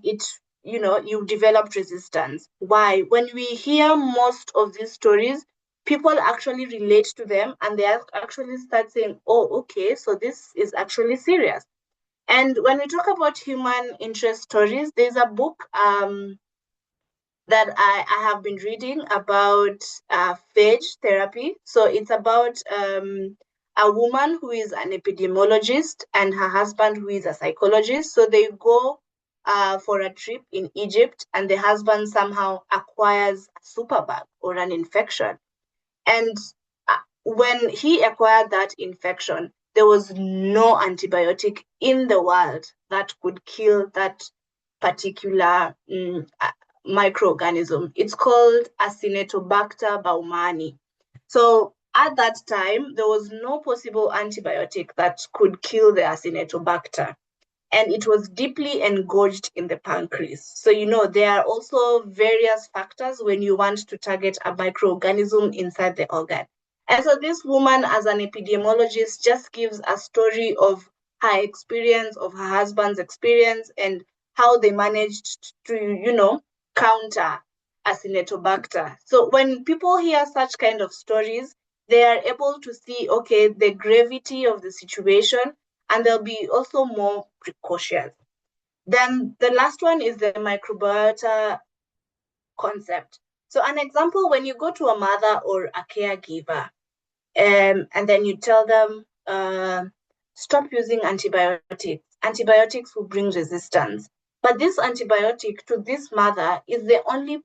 Speaker 6: you developed resistance. Why? When we hear most of these stories, people actually relate to them, and they actually start saying, oh, okay, so this is actually serious. And when we talk about human interest stories, there's a book that I have been reading about phage therapy. So it's about a woman who is an epidemiologist and her husband who is a psychologist. So they go for a trip in Egypt, and the husband somehow acquires a superbug or an infection. And when he acquired that infection, there was no antibiotic in the world that could kill that particular microorganism. It's called Acinetobacter baumannii. So at that time, there was no possible antibiotic that could kill the Acinetobacter, and it was deeply engorged in the pancreas. So, there are also various factors when you want to target a microorganism inside the organ. And so this woman, as an epidemiologist, just gives a story of her experience, of her husband's experience, and how they managed to, counter Acinetobacter. So when people hear such kind of stories, they are able to see, okay, the gravity of the situation, and they'll be also more precautious. Then the last one is the microbiota concept. So an example, when you go to a mother or a caregiver, and then you tell them, stop using antibiotics. Antibiotics will bring resistance. But this antibiotic to this mother is the only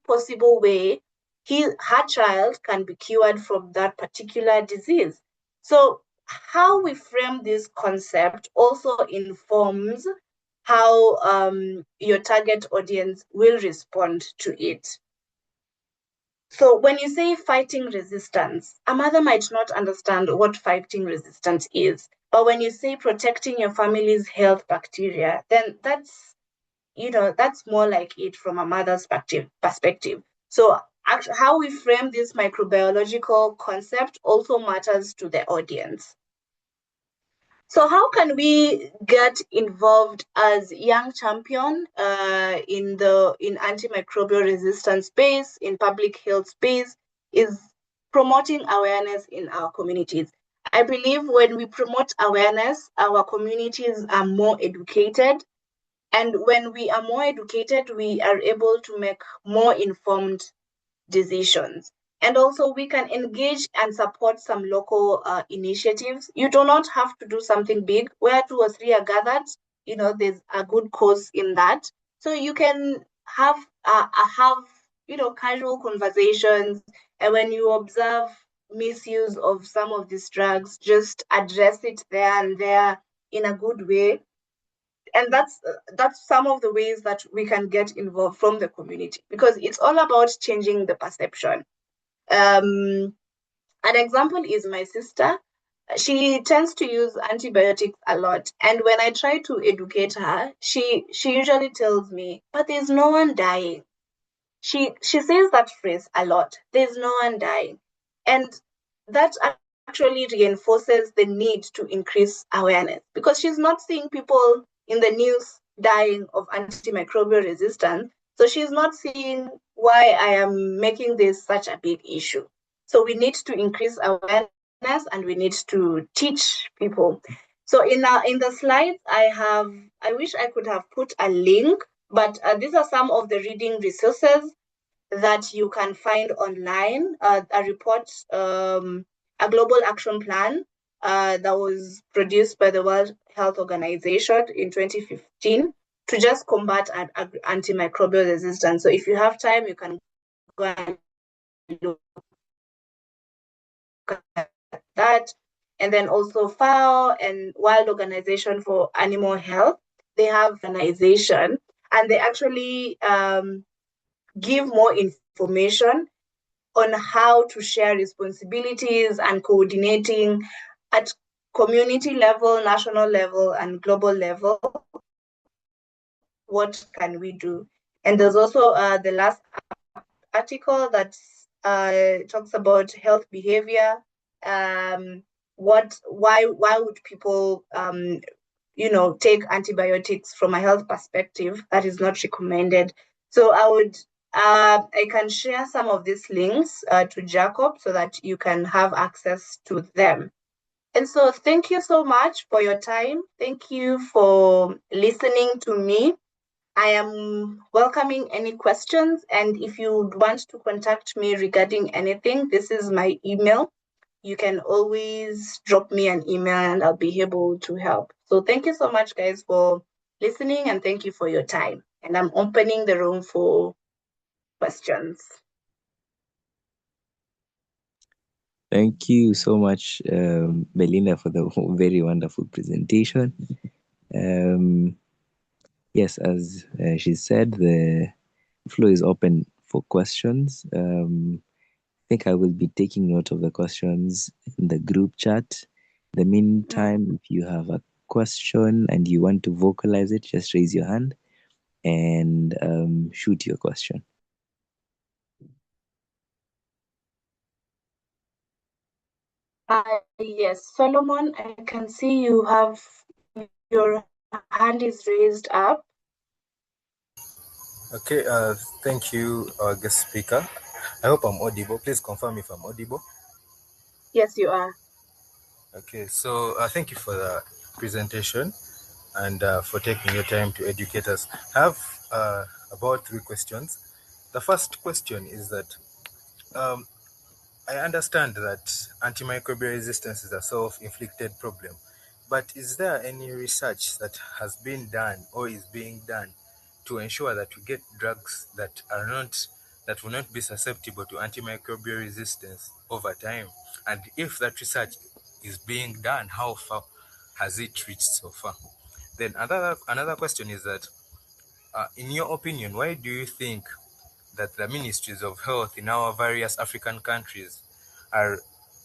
Speaker 6: possible way her child can be cured from that particular disease. So how we frame this concept also informs how your target audience will respond to it. So when you say fighting resistance, a mother might not understand what fighting resistance is. But when you say protecting your family's health bacteria, then that's more like it from a mother's perspective. So how we frame this microbiological concept also matters to the audience. So how can we get involved as young champion in antimicrobial resistance space, in public health space, is promoting awareness in our communities. I believe when we promote awareness, our communities are more educated. And when we are more educated, we are able to make more informed decisions. And also we can engage and support some local initiatives. You do not have to do something big. Where 2 or 3 are gathered, there's a good cause in that. So you can have casual conversations, and when you observe misuse of some of these drugs, just address it there and there in a good way. And that's some of the ways that we can get involved from the community, because it's all about changing the perception. An example is my sister. She tends to use antibiotics a lot, and when I try to educate her, she usually tells me, but there's no one dying. She says that phrase a lot, there's no one dying. And that actually reinforces the need to increase awareness, because she's not seeing people in the news dying of antimicrobial resistance. So she's not seeing why I am making this such a big issue. So we need to increase awareness and we need to teach people. So in the slides, I wish I could have put a link, but these are some of the reading resources that you can find online. A report, a global action plan that was produced by the World Health Organization in 2015 to just combat antimicrobial resistance. So if you have time, you can go and look at that. And then also FAO and World Organization for Animal Health, they have an organization, and they actually give more information on how to share responsibilities and coordinating at community level, national level, and global level. What can we do? And there's also the last article that talks about health behavior. Why would people take antibiotics from a health perspective? That is not recommended. So I can share some of these links to Jacob so that you can have access to them. And so thank you so much for your time. Thank you for listening to me. I am welcoming any questions, and if you want to contact me regarding anything, this is my email. You can always drop me an email and I'll be able to help. So thank you so much, guys, for listening, and thank you for your time. And I'm opening the room for questions.
Speaker 3: Thank you so much, Belinda, for the very wonderful presentation. Yes, as she said, the floor is open for questions. I think I will be taking note of the questions in the group chat. In the meantime, if you have a question and you want to vocalize it, just raise your hand and shoot your question.
Speaker 6: Yes, Solomon, I can see you have your hand is raised up.
Speaker 14: Okay, thank you, guest speaker. I hope I'm audible. Please confirm if I'm audible.
Speaker 6: Yes, you are.
Speaker 14: Okay, so thank you for the presentation and for taking your time to educate us. I have about 3 questions. The first question is that I understand that antimicrobial resistance is a self-inflicted problem, but is there any research that has been done or is being done to ensure that we get drugs that will not be susceptible to antimicrobial resistance over time? And if that research is being done, how far has it reached so far? Then another question is that, in your opinion, why do you think that the ministries of health in our various African countries are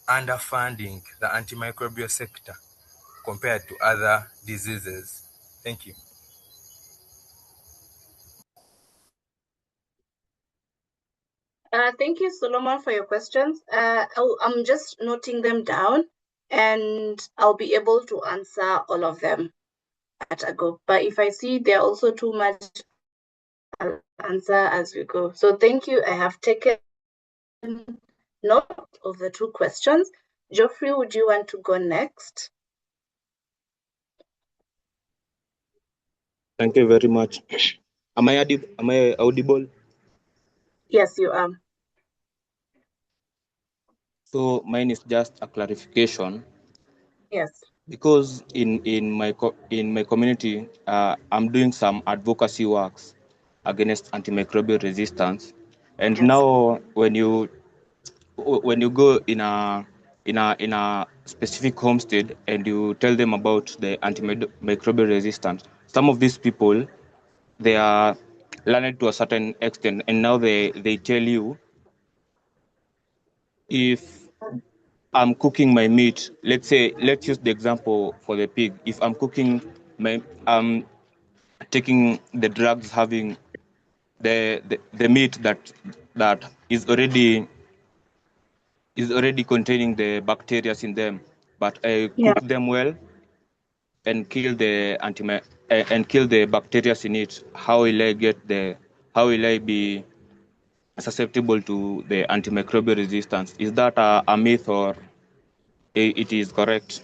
Speaker 14: underfunding the antimicrobial sector compared to other diseases? Thank you.
Speaker 6: Thank you, Solomon, for your questions. I'm just noting them down, and I'll be able to answer all of them at a go. But if I see they're also too much, I'll answer as we go. So thank you. I have taken note of the two questions. Geoffrey, would you want to go next?
Speaker 12: Thank you very much. Am I audible?
Speaker 6: Yes, you are.
Speaker 12: So mine is just a clarification.
Speaker 6: Yes.
Speaker 12: Because in my community, I'm doing some advocacy works against antimicrobial resistance, and
Speaker 6: Yes.
Speaker 12: now when you go in a specific homestead and you tell them about the antimicrobial resistance, some of these people, they are learned to a certain extent, and now they tell you, if I'm cooking my meat, let's use the example for the pig. If I'm cooking taking the drugs, having the meat that is already containing the bacteria in them, but I cook them well and kill the bacteria in it. How will I be susceptible to the antimicrobial resistance? Is that a myth, or it is correct?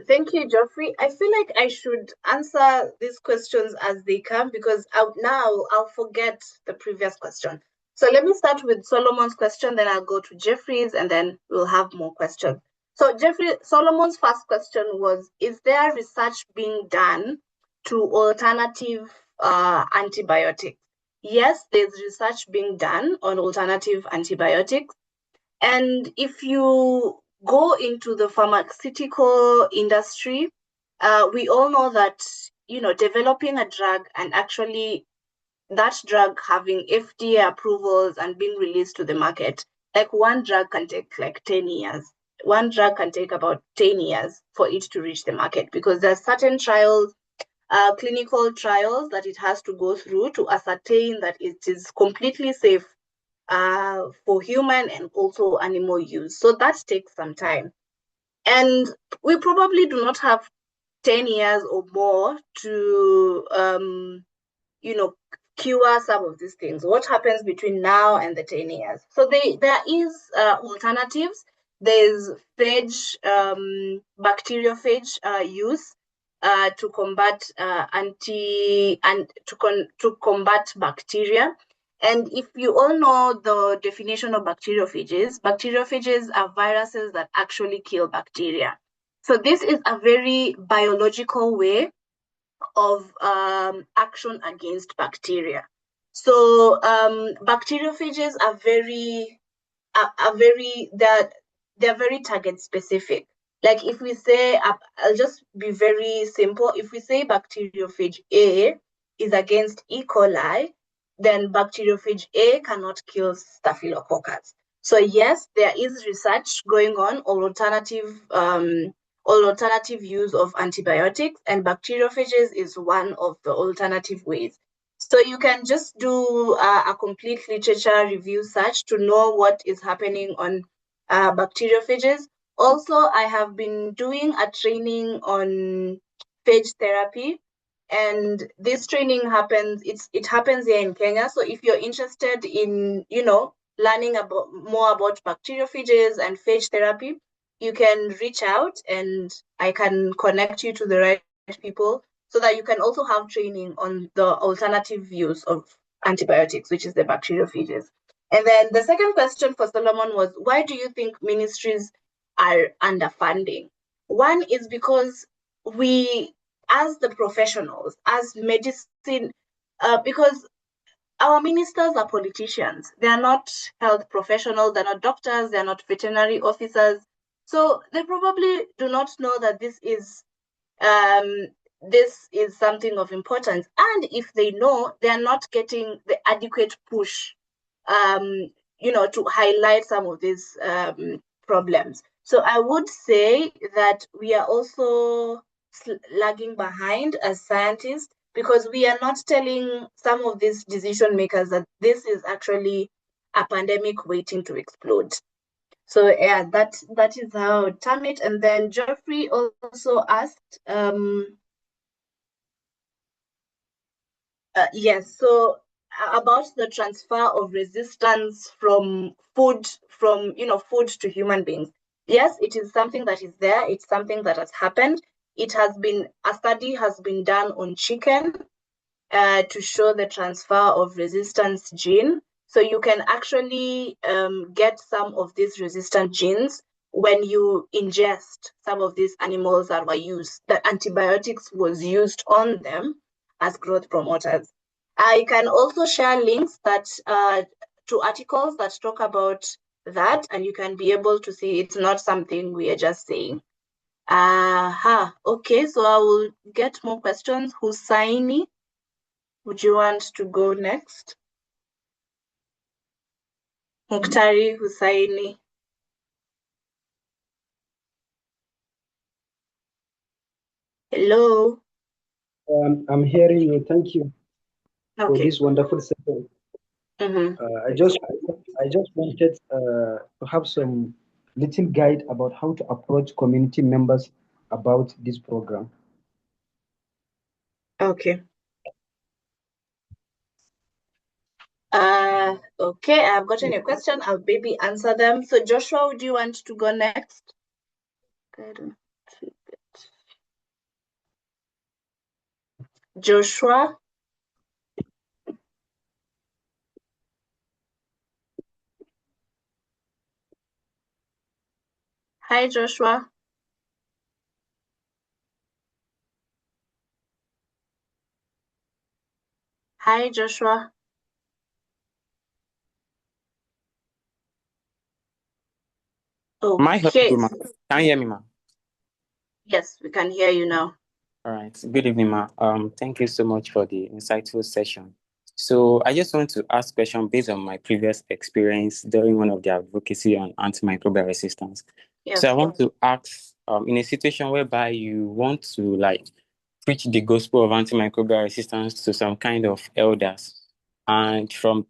Speaker 6: Thank you, Geoffrey. I feel like I should answer these questions as they come, because I'll forget the previous question. So let me start with Solomon's question, then I'll go to Geoffrey's, and then we'll have more questions. So Solomon's first question was, is there research being done to alternative antibiotics? Yes, there's research being done on alternative antibiotics. And if you go into the pharmaceutical industry, we all know that, developing a drug and actually that drug having FDA approvals and being released to the market, like one drug can take like 10 years. One drug can take about 10 years for it to reach the market, because there are certain trials, clinical trials that it has to go through to ascertain that it is completely safe for human and also animal use. So that takes some time. And we probably do not have 10 years or more to, cure some of these things. What happens between now and the 10 years? So there is alternatives. There's phage, bacteriophage use to combat to combat bacteria. And if you all know the definition of bacteriophages are viruses that actually kill bacteria. So this is a very biological way of action against bacteria. So bacteriophages are they're very target specific. Like if we say, I'll just be very simple. If we say bacteriophage A is against E. coli, then bacteriophage A cannot kill staphylococcus. So yes, there is research going on alternative use of antibiotics, and bacteriophages is one of the alternative ways. So you can just do a complete literature review search to know what is happening on bacteriophages. Also, I have been doing a training on phage therapy, and this training happens here in Kenya. So if you're interested in, learning more about bacteriophages and phage therapy, you can reach out and I can connect you to the right people so that you can also have training on the alternative use of antibiotics, which is the bacteriophages. And then the second question for Solomon was, why do you think ministries are underfunding? One is because we, as the professionals, as medicine, because our ministers are politicians. They are not health professionals. They're not doctors. They're not veterinary officers. So they probably do not know that this is something of importance. And if they know, they are not getting the adequate push, to highlight some of these problems. So I would say that we are also lagging behind as scientists, because we are not telling some of these decision makers that this is actually a pandemic waiting to explode. So yeah, that is how I would term it. And then Geoffrey also asked, yes, so about the transfer of resistance from food to human beings. Yes, it is something that is there. It's something that has happened. A study has been done on chicken to show the transfer of resistance gene. So you can actually get some of these resistant genes when you ingest some of these animals that antibiotics was used on them as growth promoters. I can also share links to articles that talk about that, and you can be able to see it's not something we are just saying. Okay, so I will get more questions. Hussaini, would you want to go next? Muktari Hussaini. Hello.
Speaker 15: I'm hearing you. Thank you for
Speaker 6: Okay.
Speaker 15: this wonderful session. I just wanted to have some little guide about how to approach community members about this program.
Speaker 6: Okay. Okay, I've gotten your question. I'll maybe answer them. So Joshua, would you want to go next? Joshua? Hi, Joshua. Hi, Joshua. Okay.
Speaker 16: Can you hear me, ma?
Speaker 6: Yes, we can hear you now.
Speaker 16: All right. Good evening, ma. Thank you so much for the insightful session. So I just want to ask a question based on my previous experience during one of the advocacy on antimicrobial resistance.
Speaker 6: Yes.
Speaker 16: So I want to ask, in a situation whereby you want to preach the gospel of antimicrobial resistance to some kind of elders, and from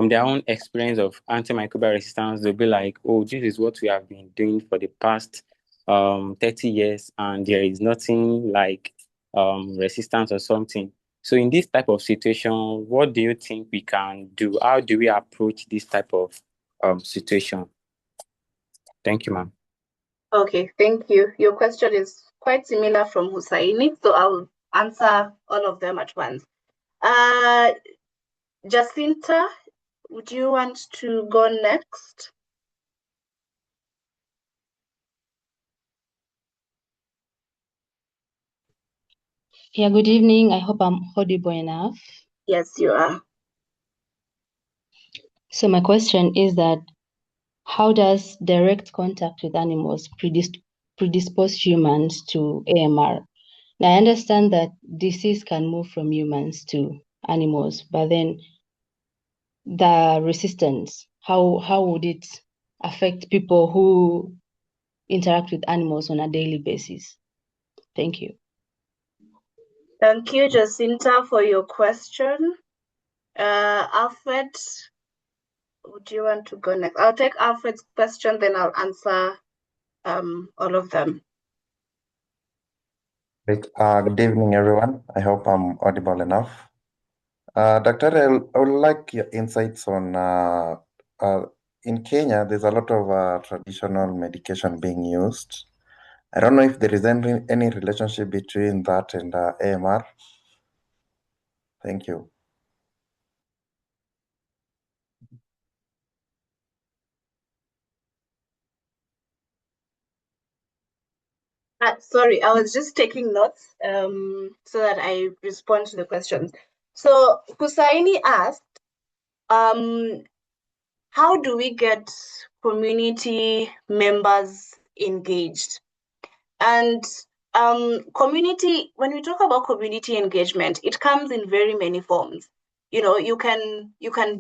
Speaker 16: their own experience of antimicrobial resistance, they'll be like, oh, this is what we have been doing for the past 30 years, and there is nothing like resistance or something. So in this type of situation, what do you think we can do? How do we approach this type of situation? Thank you, ma'am.
Speaker 6: Okay, thank you. Your question is quite similar from Hussaini, so I'll answer all of them at once. Jacinta, would you want to go next?
Speaker 17: Yeah, good evening. I hope I'm audible enough.
Speaker 6: Yes, you are.
Speaker 17: So my question is that how does direct contact with animals predispose humans to AMR? Now, I understand that disease can move from humans to animals, but then the resistance, how would it affect people who interact with animals on a daily basis? Thank you.
Speaker 6: Thank you, Jacinta, for your question. Alfred, would you want to go next? I'll take Alfred's question, then I'll answer all of them.
Speaker 18: Good evening, everyone. I hope I'm audible enough. Doctor, I would like your insights on in Kenya, there's a lot of traditional medication being used. I don't know if there is any relationship between that and AMR. Thank you.
Speaker 6: Sorry, I was just taking notes so that I respond to the questions. So Hussaini asked, how do we get community members engaged. And community, when we talk about community engagement, it comes in very many forms. You know, you can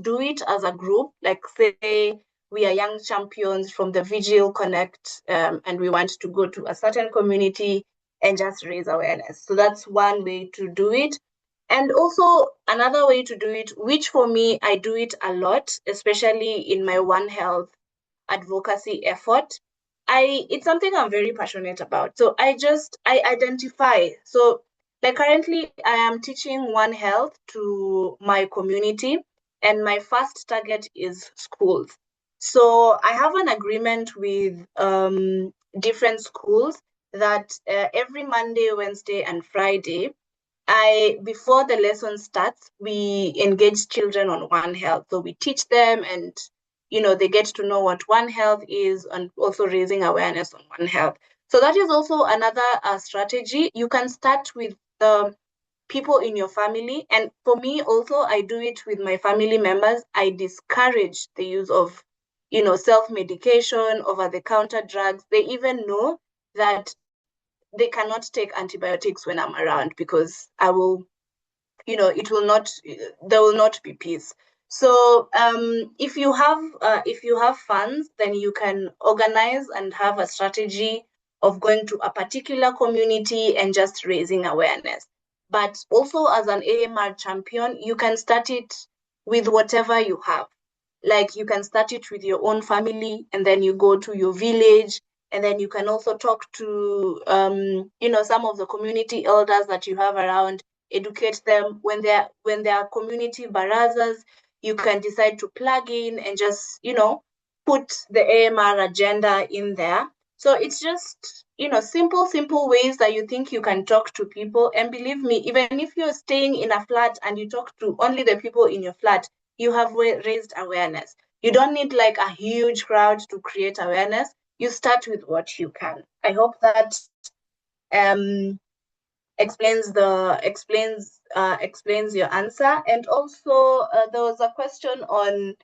Speaker 6: do it as a group, like say we are young champions from the Vigil Connect, and we want to go to a certain community and just raise awareness. So that's one way to do it. And also another way to do it, which for me, I do it a lot, especially in my One Health advocacy effort. It's something I'm very passionate about. So I identify. So like currently I am teaching One Health to my community, and my first target is schools. So I have an agreement with different schools that every Monday, Wednesday, and Friday, before the lesson starts, we engage children on One Health. So we teach them, and they get to know what One Health is, and also raising awareness on One Health. So that is also another strategy. You can start with the people in your family. And for me also, I do it with my family members. I discourage the use of, self-medication, over-the-counter drugs. They even know that they cannot take antibiotics when I'm around, because I will, it will not, there will not be peace. So if you have funds, then you can organize and have a strategy of going to a particular community and just raising awareness. But also as an AMR champion, you can start it with whatever you have. Like you can start it with your own family, and then you go to your village, and then you can also talk to some of the community elders that you have around, educate them. When there are community barazas, you can decide to plug in and just put the AMR agenda in there. So it's just simple ways that you think you can talk to people. And believe me, even if you're staying in a flat and you talk to only the people in your flat, you have raised awareness. You don't need like a huge crowd to create awareness. You start with what you can. I hope that explains your answer. And also there was a question on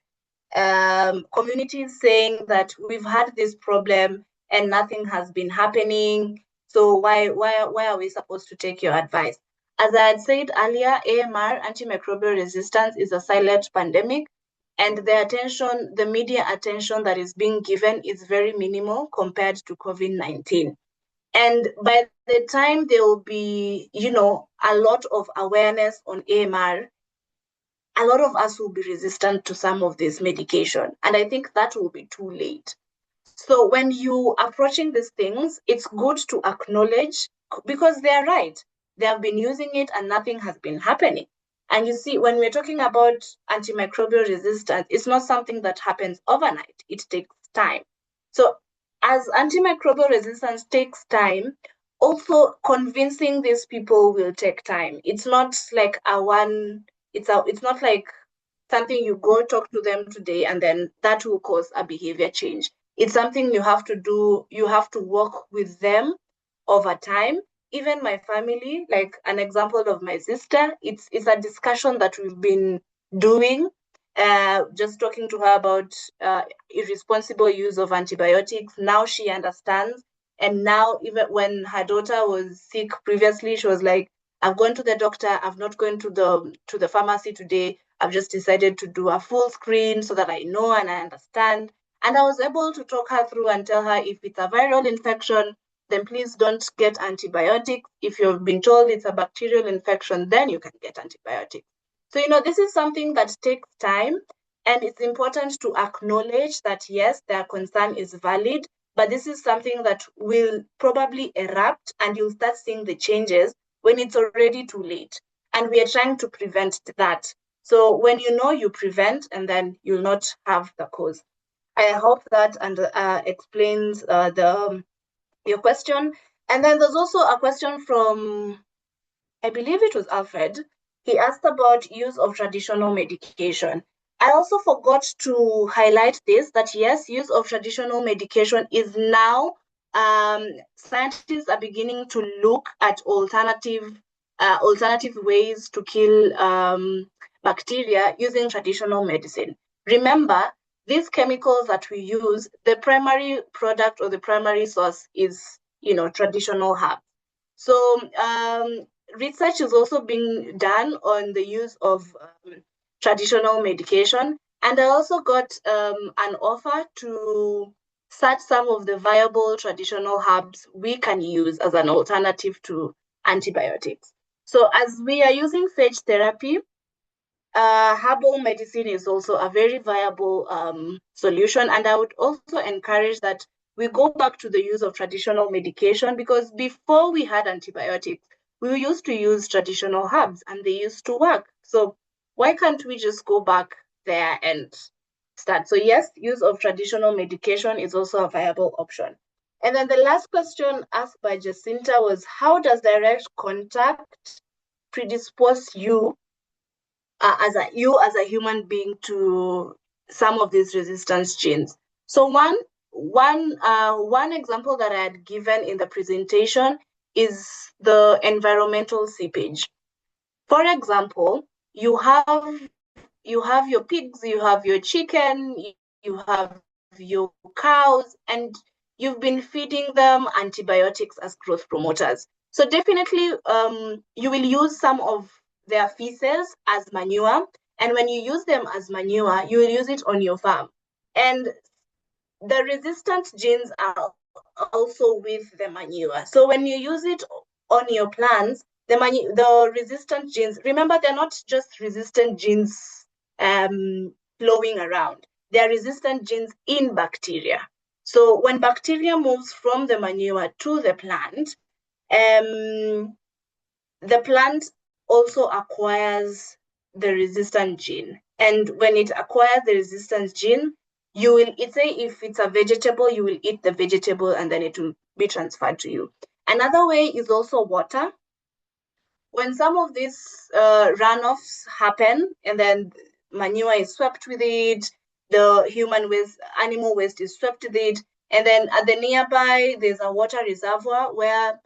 Speaker 6: communities saying that we've had this problem and nothing has been happening. So why are we supposed to take your advice? As I had said earlier, AMR, antimicrobial resistance, is a silent pandemic, and the media attention that is being given is very minimal compared to COVID-19. And by the time there will be, a lot of awareness on AMR, a lot of us will be resistant to some of this medication. And I think that will be too late. So when you approaching these things, it's good to acknowledge, because they're right. They have been using it and nothing has been happening. And you see, when we're talking about antimicrobial resistance, it's not something that happens overnight. It takes time. So as antimicrobial resistance takes time, also convincing these people will take time. It's not like it's not like something you go talk to them today and then that will cause a behavior change. It's something you have to do. You have to work with them over time. Even my family, like an example of my sister, it's a discussion that we've been doing, just talking to her about irresponsible use of antibiotics. Now she understands. And now, even when her daughter was sick previously, she was like, I've gone to the doctor, I've not gone to the pharmacy today. I've just decided to do a full screen so that I know and I understand. And I was able to talk her through and tell her, if it's a viral infection, then please don't get antibiotics. If you've been told it's a bacterial infection, then you can get antibiotics. So, this is something that takes time, and it's important to acknowledge that, yes, their concern is valid, but this is something that will probably erupt, and you'll start seeing the changes when it's already too late. And we are trying to prevent that. So when you prevent, and then you'll not have the cause. I hope that explains your question. And then there's also a question from, I believe it was Alfred. He asked about use of traditional medication. I also forgot to highlight this, that yes, use of traditional medication is now, scientists are beginning to look at alternative ways to kill bacteria using traditional medicine. Remember, these chemicals that we use, the primary product or the primary source is, traditional herbs. So research is also being done on the use of traditional medication. And I also got an offer to search some of the viable traditional herbs we can use as an alternative to antibiotics. So as we are using phage therapy, herbal medicine is also a very viable solution. And I would also encourage that we go back to the use of traditional medication, because before we had antibiotics, we used to use traditional herbs and they used to work. So why can't we just go back there and start? So yes, use of traditional medication is also a viable option. And then the last question asked by Jacinta was, how does direct contact predispose you as a human being to some of these resistance genes? So one example that I had given in the presentation is the environmental seepage. For example, you have your pigs, you have your chicken, you have your cows, and you've been feeding them antibiotics as growth promoters. So definitely you will use some of their feces as manure. And when you use them as manure, you will use it on your farm. And the resistant genes are also with the manure. So when you use it on your plants, the resistant genes, remember, they're not just resistant genes flowing around. They're resistant genes in bacteria. So when bacteria moves from the manure to the plant also acquires the resistant gene. And when it acquires the resistance gene, you will, say if it's a vegetable, you will eat the vegetable and then it will be transferred to you. Another way is also water. When some of these runoffs happen and then manure is swept with it, the human waste, animal waste is swept with it, and then at the nearby, there's a water reservoir where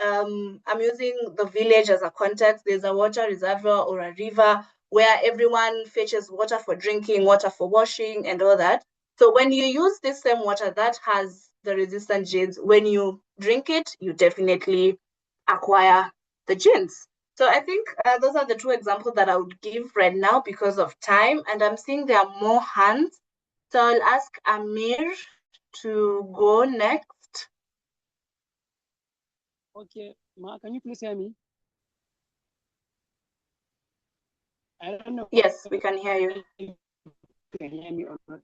Speaker 6: I'm using the village as a context. There's a water reservoir or a river where everyone fetches water for drinking, water for washing, and all that. So when you use this same water that has the resistant genes, when you drink it, you definitely acquire the genes. So I think those are the two examples that I would give right now because of time. And I'm seeing there are more hands. So I'll ask Amir to go next.
Speaker 19: Okay, Ma, can you please hear me? I don't know.
Speaker 6: Yes, we can hear you.
Speaker 19: You can hear me or not?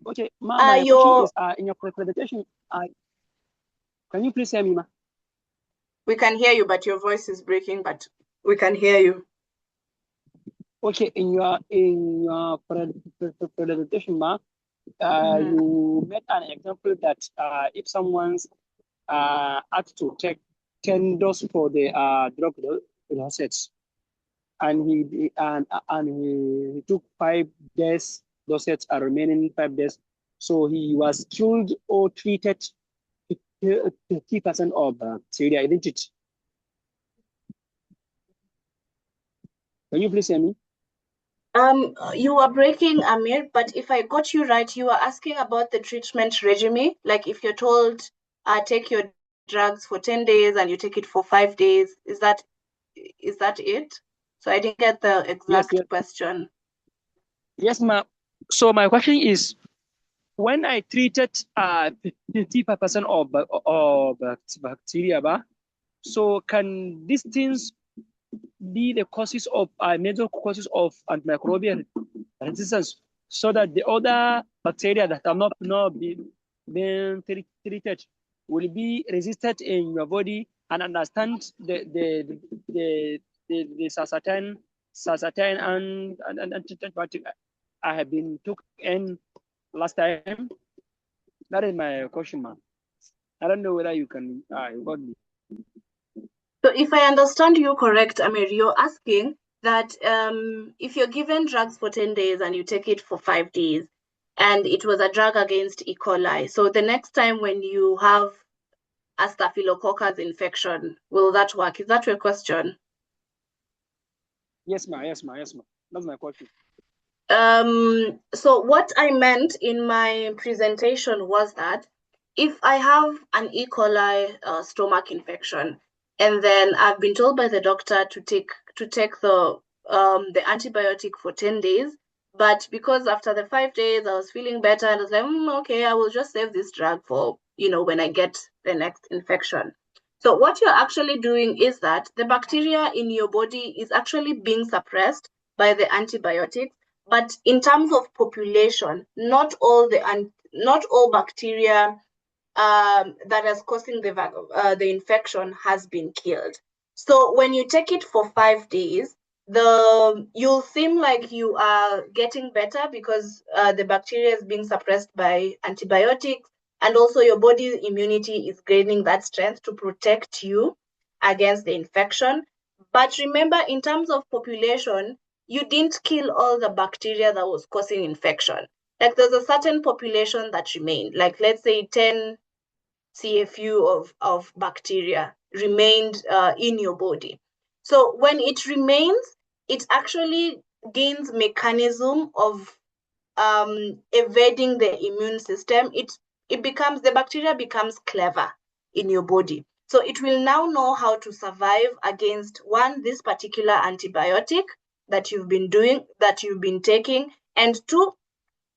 Speaker 19: Okay, Ma, my question is in your presentation. Can you please hear me, Ma?
Speaker 6: We can hear you, but your voice is breaking, but we can hear you.
Speaker 19: Okay, in your presentation, Ma, you made an example that if someone's asked to take 10 doses for the drug dosage, and he took 5 days dosage, and remaining 5 days, so he was killed or treated 50% of bacteria, isn't it? Can you please hear me?
Speaker 6: You are breaking, Amir, but if I got you right, you are asking about the treatment regime. Like if you're told, take your drugs for 10 days and you take it for 5 days, is that it? So I didn't get the exact question.
Speaker 19: Yes, ma'am. So my question is, when I treated 55% of bacteria, so can these things be the causes of major causes of antimicrobial resistance, so that the other bacteria that have not been treated will be resistant in your body and understand the certain and antibiotic I have been took in last time? That is my question, man. I don't know whether you can got me.
Speaker 6: So if I understand you correct, Amir, you're asking that if you're given drugs for 10 days and you take it for 5 days, and it was a drug against E. coli, so the next time when you have a staphylococcus infection, will that work? Is that your question?
Speaker 19: Yes, ma'am. Yes, ma'am. Yes, ma'am. That's my question.
Speaker 6: So what I meant in my presentation was that if I have an E. coli stomach infection, and then I've been told by the doctor to take the antibiotic for 10 days, but because after the 5 days I was feeling better, and I was like, okay, I will just save this drug for, when I get the next infection. So what you're actually doing is that the bacteria in your body is actually being suppressed by the antibiotics. But in terms of population, not all bacteria that is causing the infection has been killed. So when you take it for 5 days, you'll seem like you are getting better because the bacteria is being suppressed by antibiotics, and also your body's immunity is gaining that strength to protect you against the infection. But remember, in terms of population, you didn't kill all the bacteria that was causing infection. Like there's a certain population that remained, like let's say 10 CFU of bacteria remained in your body. So when it remains, it actually gains mechanism of evading the immune system. The bacteria becomes clever in your body. So it will now know how to survive against this particular antibiotic that you've been taking, and two,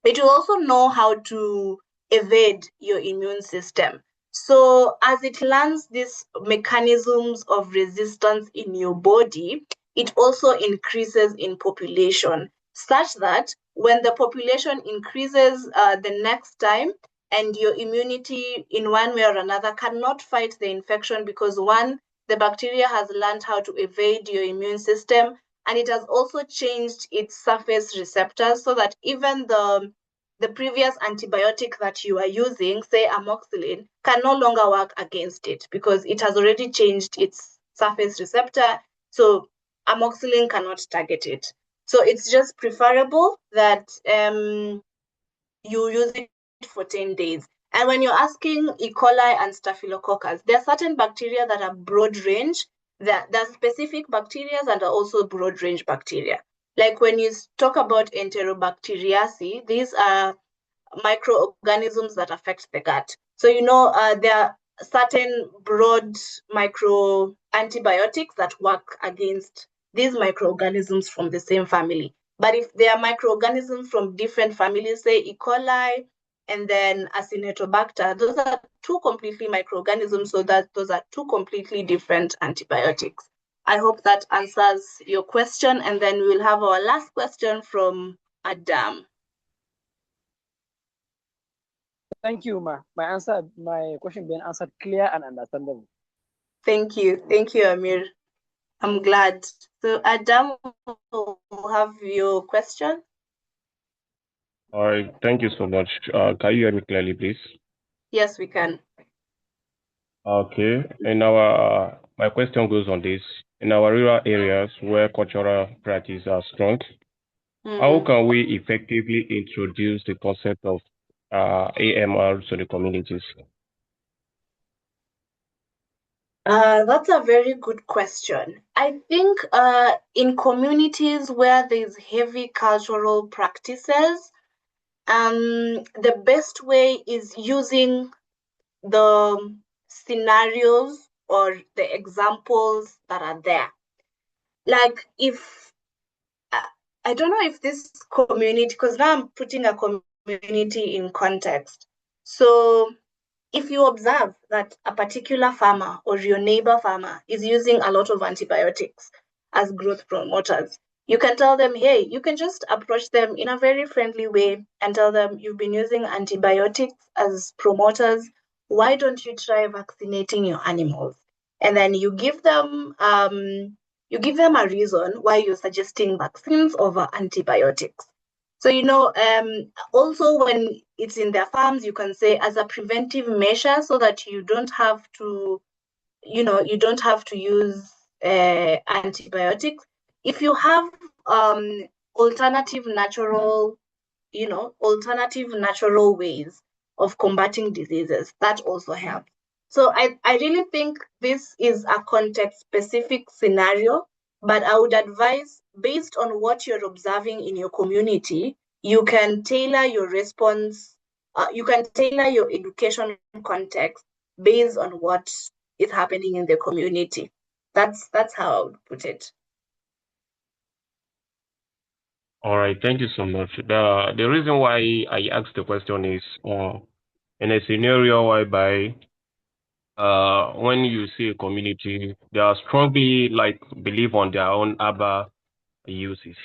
Speaker 6: it will also know how to evade your immune system. So as it learns these mechanisms of resistance in your body, it also increases in population, such that when the population increases the next time, and your immunity in one way or another cannot fight the infection, because one, the bacteria has learned how to evade your immune system, and it has also changed its surface receptors, so that even the previous antibiotic that you are using, say amoxicillin, can no longer work against it because it has already changed its surface receptor. So amoxicillin cannot target it. So it's just preferable that you use it for 10 days. And when you're asking E. coli and staphylococcus, there are certain bacteria that are broad range. There are specific bacteria and are also broad range bacteria. Like when you talk about Enterobacteriaceae, these are microorganisms that affect the gut. So, there are certain broad micro antibiotics that work against these microorganisms from the same family. But if there are microorganisms from different families, say E. coli and then Acinetobacter, those are two completely microorganisms, so that those are two completely different antibiotics. I hope that answers your question, and then we'll have our last question from Adam.
Speaker 19: Thank you, Ma. My question being answered clear and understandable.
Speaker 6: Thank you, Amir. I'm glad. So Adam will have your question.
Speaker 13: All right, thank you so much. Can you hear me clearly, please?
Speaker 6: Yes, we can.
Speaker 13: Okay, my question goes on this. In our rural areas where cultural practices are strong, how can we effectively introduce the concept of AMR to the communities?
Speaker 6: That's a very good question. I think in communities where there's heavy cultural practices, the best way is using the scenarios or the examples that are there. Like if, I don't know if this community, because now I'm putting a community in context. So if you observe that a particular farmer or your neighbor farmer is using a lot of antibiotics as growth promoters, you can tell them, hey, you can just approach them in a very friendly way and tell them, you've been using antibiotics as promoters. Why don't you try vaccinating your animals? And then you give them a reason why you're suggesting vaccines over antibiotics. So, also when it's in their farms, you can say as a preventive measure so that you don't have to use antibiotics. If you have alternative natural ways of combating diseases, that also helps. So I really think this is a context-specific scenario But I would advise, based on what you're observing in your community, you can tailor your response, you can tailor your education context based on what is happening in the community. That's how I would put it.
Speaker 13: All right, thank you so much. The reason why I asked the question is in a scenario whereby when you see a community, they are strongly like believe on their own ABBA uses.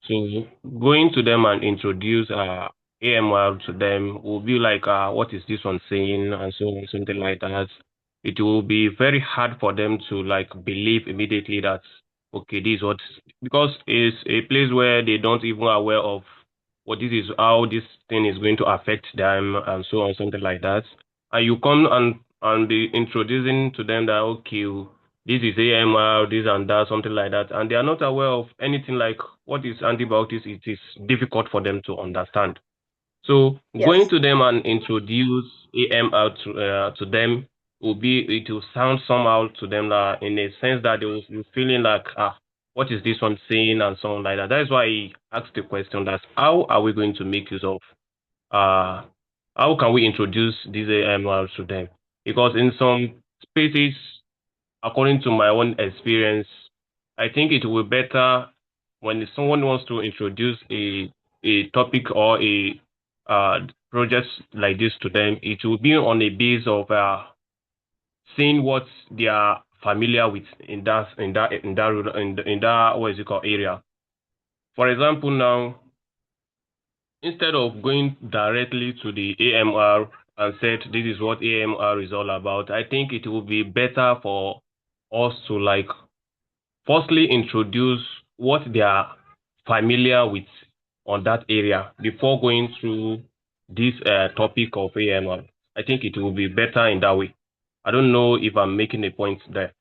Speaker 13: So going to them and introduce AMR to them will be like, what is this one saying, and so on, something like that. It will be very hard for them to like believe immediately that okay, this is what, because it's a place where they don't even aware of what this is, how this thing is going to affect them, and so on, something like that. And you come and be introducing to them that okay, this is AMR, this and that, something like that, and they are not aware of anything like what is antibiotics. It is difficult for them to understand. So going to them and introduce AMR to them it will sound somehow to them that in a sense that they will be feeling like what is this one saying and so on like that. That is why I asked the question, that how are we going to make use of how can we introduce these AMRs to them? Because in some spaces, according to my own experience, I think it will be better when someone wants to introduce a topic or a project like this to them. It will be on a base of seeing what they are familiar with in that what is it called area. For example, now instead of going directly to the AMR and said this is what AMR is all about, I think it will be better for us to like firstly introduce what they are familiar with on that area before going through this topic of AMR. I think it will be better in that way. I don't know if I'm making a point there.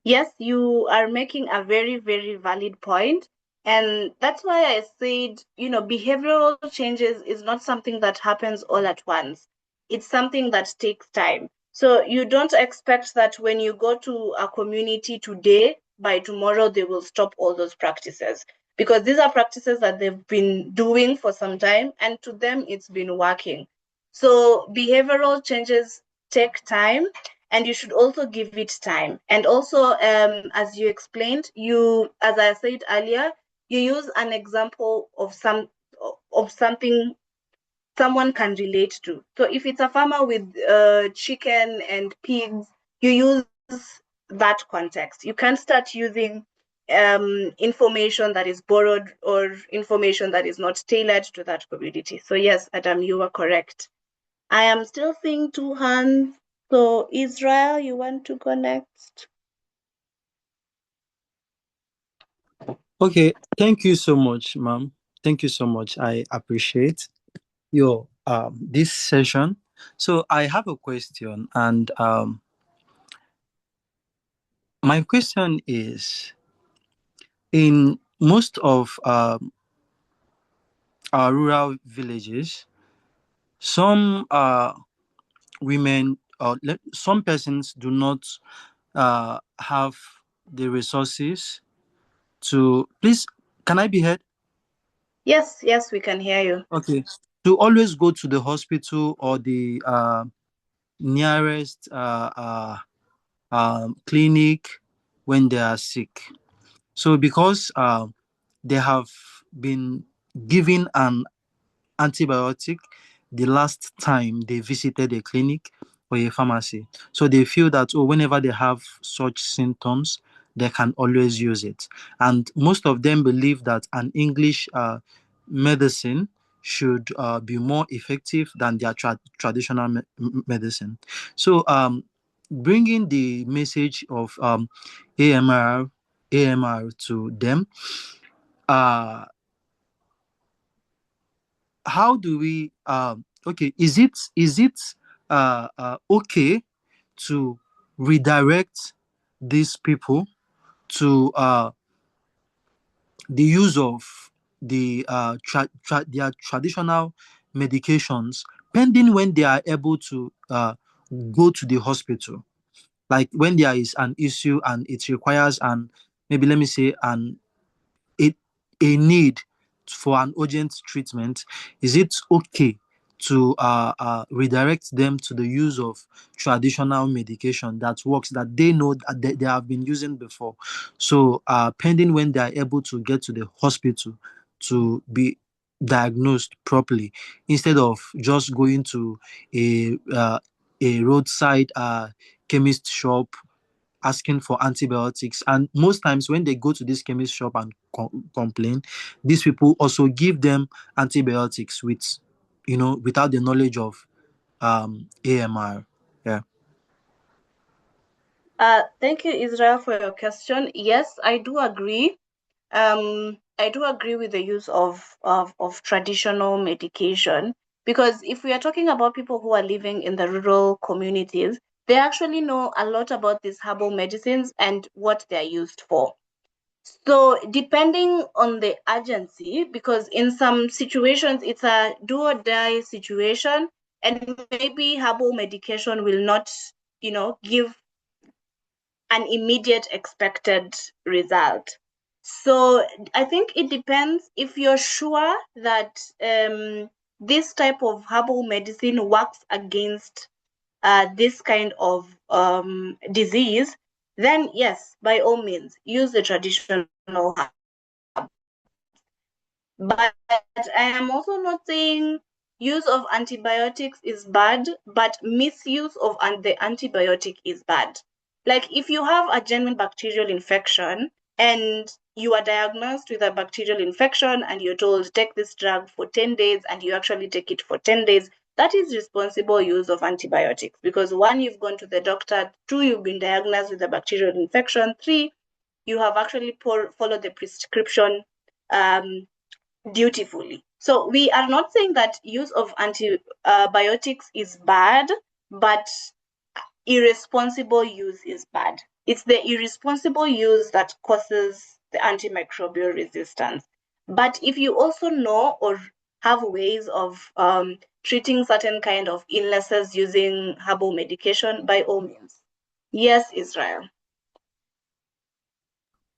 Speaker 6: Yes, you are making a very, very valid point. And that's why I said, behavioral changes is not something that happens all at once. It's something that takes time. So you don't expect that when you go to a community today, by tomorrow, they will stop all those practices. Because these are practices that they've been doing for some time, and to them, it's been working. So behavioral changes take time, and you should also give it time. And also, as you explained, as I said earlier, you use an example of something someone can relate to. So if it's a farmer with chicken and pigs, you use that context. You can't start using information that is borrowed or information that is not tailored to that community. So yes, Adam, you are correct. I am still seeing two hands. So Israel, you want to go next?
Speaker 11: Okay, thank you so much, ma'am. Thank you so much. I appreciate your this session. So I have a question, and my question is: in most of our rural villages, some women or some persons do not have the resources to. Please, can I be heard?
Speaker 6: Yes, we can hear you.
Speaker 11: Okay. To always go to the hospital or the nearest clinic when they are sick. So because they have been given an antibiotic the last time they visited a clinic or a pharmacy, so they feel that whenever they have such symptoms, they can always use it. And most of them believe that an English medicine should be more effective than their traditional medicine. So bringing the message of AMR to them, uh, how do we okay, is it okay to redirect these people to the use of their traditional medications pending when they are able to go to the hospital, like when there is an issue and it requires an maybe let me say a, a need for an urgent treatment, is it okay to redirect them to the use of traditional medication that works, that they know that they have been using before? So pending when they are able to get to the hospital to be diagnosed properly, instead of just going to a roadside chemist shop asking for antibiotics. And most times when they go to this chemist shop and complain, these people also give them antibiotics with, without the knowledge of AMR. Yeah.
Speaker 6: Thank you, Israel, for your question. Yes, I do agree. I do agree with the use of traditional medication, because if we are talking about people who are living in the rural communities, they actually know a lot about these herbal medicines and what they are used for. So depending on the urgency, because in some situations it's a do or die situation, and maybe herbal medication will not, give an immediate expected result. So I think it depends. If you're sure that this type of herbal medicine works against this kind of disease, then yes, by all means, use the traditional herb. But I am also not saying use of antibiotics is bad, but misuse of the antibiotic is bad. Like if you have a genuine bacterial infection and you are diagnosed with a bacterial infection and you're told take this drug for 10 days and you actually take it for 10 days, that is responsible use of antibiotics, because one, you've gone to the doctor, two, you've been diagnosed with a bacterial infection, three, you have actually followed the prescription dutifully. So we are not saying that use of antibiotics is bad, but irresponsible use is bad. It's the irresponsible use that causes the antimicrobial resistance. But if you also know or have ways of treating certain kind of illnesses using herbal medication, by all means. Yes, Israel.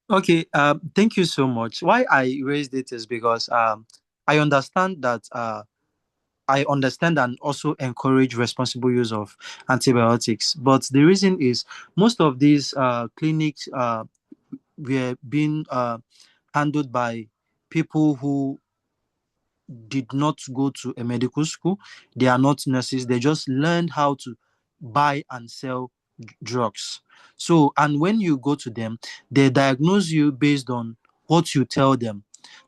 Speaker 11: Okay, thank you so much. Why I raised it is because I understand that I understand and also encourage responsible use of antibiotics. But the reason is most of these clinics were being handled by people who did not go to a medical school. They are not nurses. They just learned how to buy and sell drugs. So, and when you go to them, they diagnose you based on what you tell them,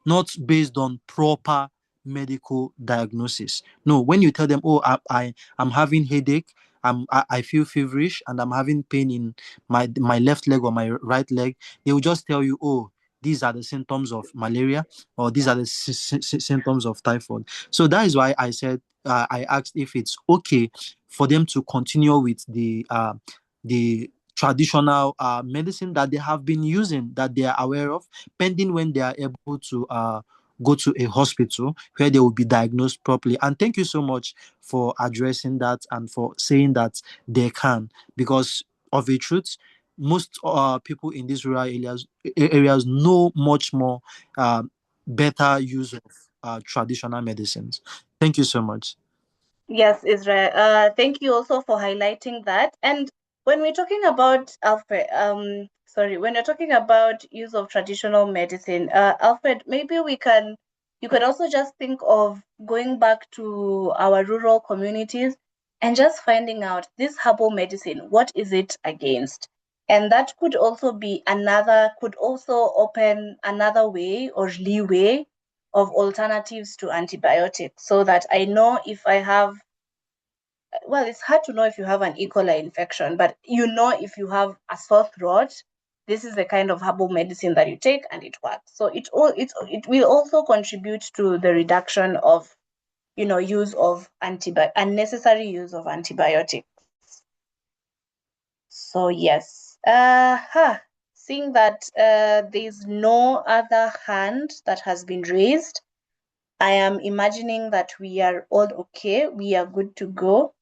Speaker 11: not based on proper medical diagnosis. No, when you tell them, oh, I'm having headache, I feel feverish, and I'm having pain in my left leg or my right leg, they will just tell you, oh, these are the symptoms of malaria, or these are the symptoms of typhoid. So that is why I said, I asked if it's okay for them to continue with the traditional medicine that they have been using, that they are aware of, pending when they are able to go to a hospital where they will be diagnosed properly. And thank you so much for addressing that and for saying that they can, because of the truth, most people in these rural areas know much more better use of traditional medicines. Thank you so much.
Speaker 6: Yes, Israel. Thank you also for highlighting that. And when we're talking about Alfred, when you're talking about use of traditional medicine, Alfred, maybe you could also just think of going back to our rural communities and just finding out this herbal medicine, what is it against? And that could also open another way or leeway of alternatives to antibiotics, so that I know if I have, well, it's hard to know if you have an E. coli infection, but if you have a sore throat, this is the kind of herbal medicine that you take and it works. So it will also contribute to the reduction of unnecessary use of antibiotics. So yes, seeing that there's no other hand that has been raised, I am imagining that we are all okay. We are good to go.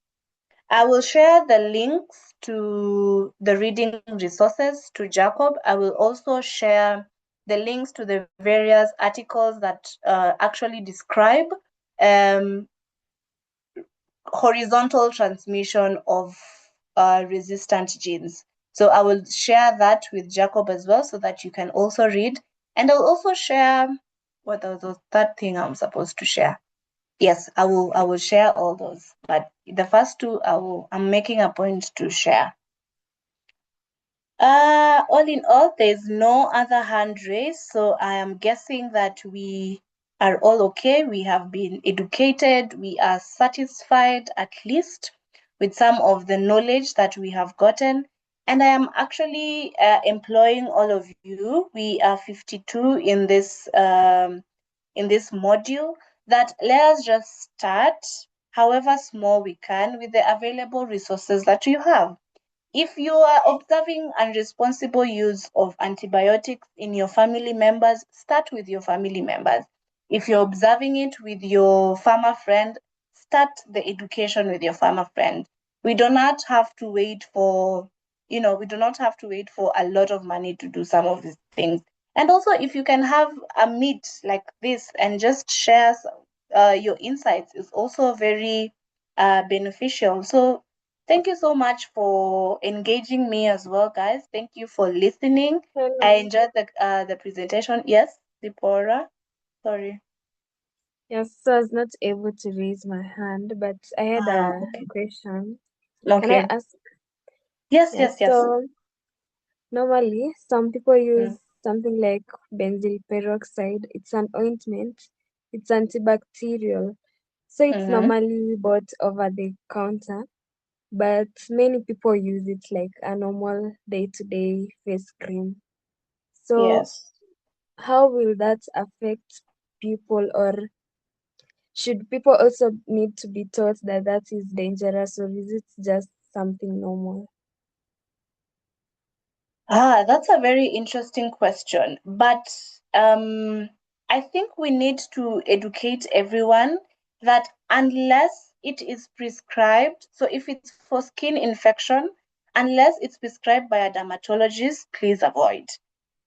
Speaker 6: I will share the links to the reading resources to Jacob. I will also share the links to the various articles that actually describe horizontal transmission of resistant genes. So I will share that with Jacob as well so that you can also read. And I'll also share what was the third thing I'm supposed to share. Yes, I will share all those. But the first two I'm making a point to share. All in all, there's no other hand raised, so I am guessing that we are all okay. We have been educated. We are satisfied, at least, with some of the knowledge that we have gotten. And I am actually employing all of you. We are 52 in this module. That let us just start, however small we can, with the available resources that you have. If you are observing unresponsible use of antibiotics in your family members, start with your family members. If you're observing it with your farmer friend, start the education with your farmer friend. We do not have to wait for, we do not have to wait for a lot of money to do some of these things. And also, if you can have a meet like this and just share your insights, is also very beneficial. So thank you so much for engaging me as well, guys. Thank you for listening.
Speaker 20: Hello.
Speaker 6: I enjoyed the presentation. Yes, Zipporah? Sorry.
Speaker 20: Yes, so I was not able to raise my hand, but I had a
Speaker 6: Okay.
Speaker 20: question.
Speaker 6: Okay.
Speaker 20: Can I ask?
Speaker 6: Yes, yes.
Speaker 20: So normally, some people use something like benzyl peroxide. It's an ointment. It's antibacterial. So it's normally bought over the counter, but many people use it like a normal day-to-day face cream. So how will that affect people, or should people also need to be taught that that is dangerous, or is it just something normal?
Speaker 6: That's a very interesting question. But I think we need to educate everyone that unless it is prescribed, so if it's for skin infection, unless it's prescribed by a dermatologist, please avoid.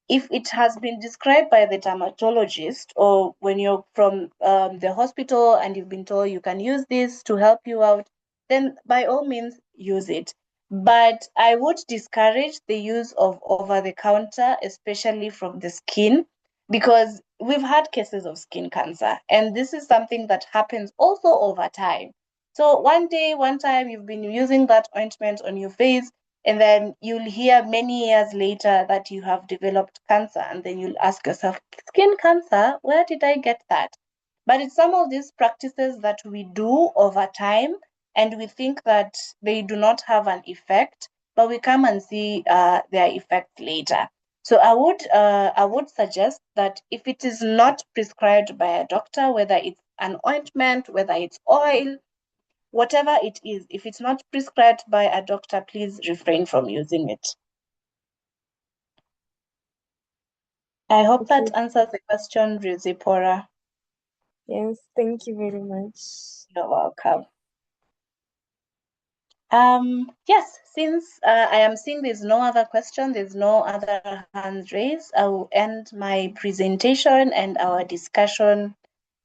Speaker 6: If it has been described by the dermatologist, or when you're from the hospital and you've been told you can use this to help you out, then by all means use it. But I would discourage the use of over the counter, especially from the skin, because we've had cases of skin cancer, and this is something that happens also over time. So one time, you've been using that ointment on your face, and then you'll hear many years later that you have developed cancer, and then you'll ask yourself, skin cancer, where did I get that? But it's some of these practices that we do over time, and we think that they do not have an effect, but we come and see their effect later. So I would suggest that if it is not prescribed by a doctor, whether it's an ointment, whether it's oil, whatever it is, if it's not prescribed by a doctor, please refrain from using it. I hope that answers the question, Zipporah.
Speaker 20: Yes, thank you very much.
Speaker 6: You're welcome. Yes, since I am seeing there's no other question, there's no other hands raised, I will end my presentation and our discussion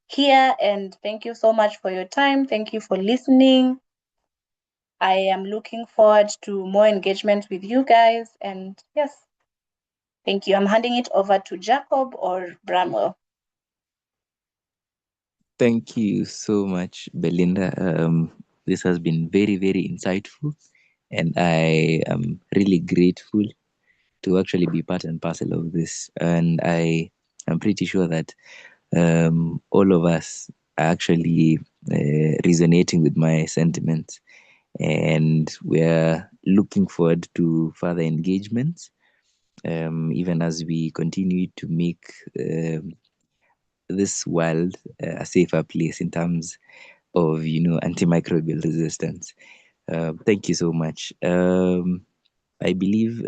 Speaker 6: here. And thank you so much for your time. Thank you for listening. I am looking forward to more engagement with you guys. And yes, thank you. I'm handing it over to Jacob or Bramwell.
Speaker 3: Thank you so much, Belinda. This has been very, very insightful, and I am really grateful to actually be part and parcel of this. And I am pretty sure that all of us are actually resonating with my sentiments, and we're looking forward to further engagements, even as we continue to make this world a safer place in terms of antimicrobial resistance. Thank you so much. I believe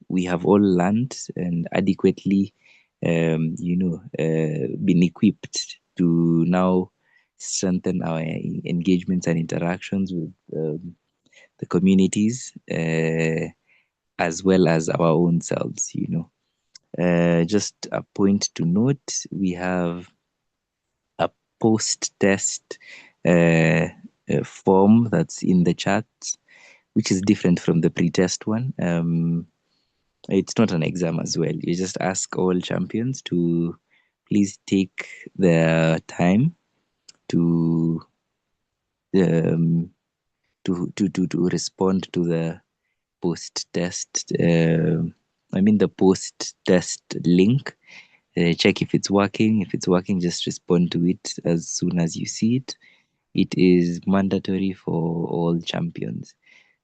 Speaker 3: we have all learned and adequately been equipped to now strengthen our engagements and interactions with the communities, as well as our own selves, just a point to note, we have a post-test form that's in the chat, which is different from the pre-test one. It's not an exam as well. You just ask all champions to please take their time to respond to the post-test. The post-test link. Check if it's working. If it's working, just respond to it as soon as you see it. It is mandatory for all champions.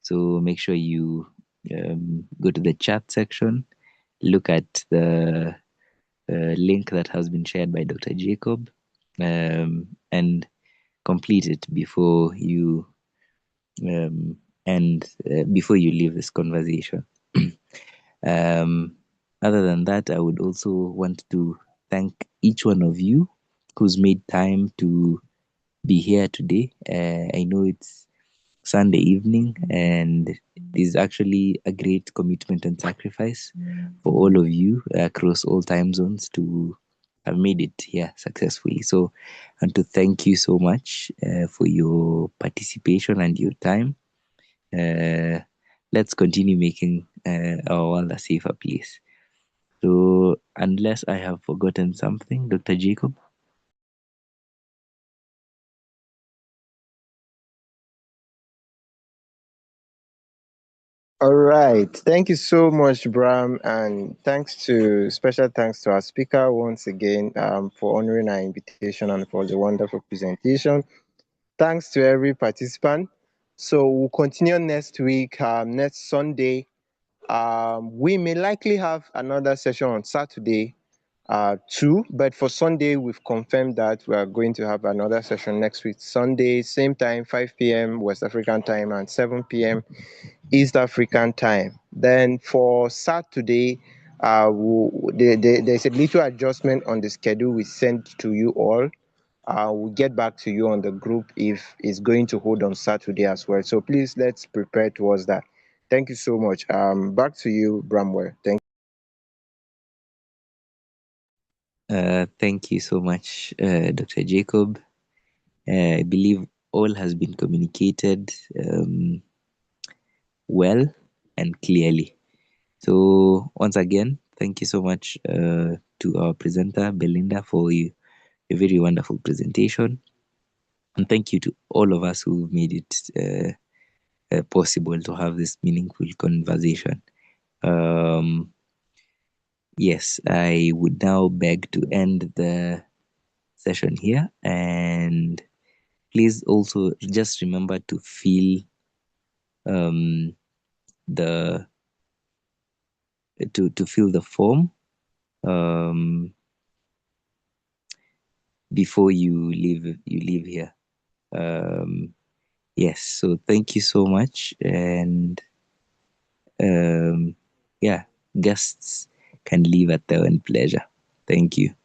Speaker 3: So make sure you go to the chat section, look at the link that has been shared by Dr. Jacob, and complete it before you before you leave this conversation. Other than that, I would also want to thank each one of you who's made time to be here today. I know it's Sunday evening, and it is actually a great commitment and sacrifice for all of you across all time zones to have made it here successfully. So, and to thank you so much for your participation and your time. Let's continue making our world a safer place. So, unless I have forgotten something, Dr. Jacob?
Speaker 1: All right. Thank you so much, Bram, and special thanks to our speaker once again for honoring our invitation and for the wonderful presentation. Thanks to every participant. So we'll continue next week, next Sunday. We may likely have another session on Saturday too, but for Sunday, we've confirmed that we are going to have another session next week, Sunday, same time, 5 p.m. West African time and 7 p.m. East African time. Then for Saturday, there's a little adjustment on the schedule we sent to you all. We'll get back to you on the group if it's going to hold on Saturday as well. So please let's prepare towards that. Thank you so much. Back to you, Bramwell.
Speaker 3: Thank you so much, Dr. Jacob. I believe all has been communicated well and clearly. So once again, thank you so much to our presenter, Belinda, for a very wonderful presentation. And thank you to all of us who made it possible to have this meaningful conversation. Yes, I would now beg to end the session here, and please also just remember to fill the fill the form before you leave here. Yes, so thank you so much, and yeah, guests can leave at their own pleasure. Thank you.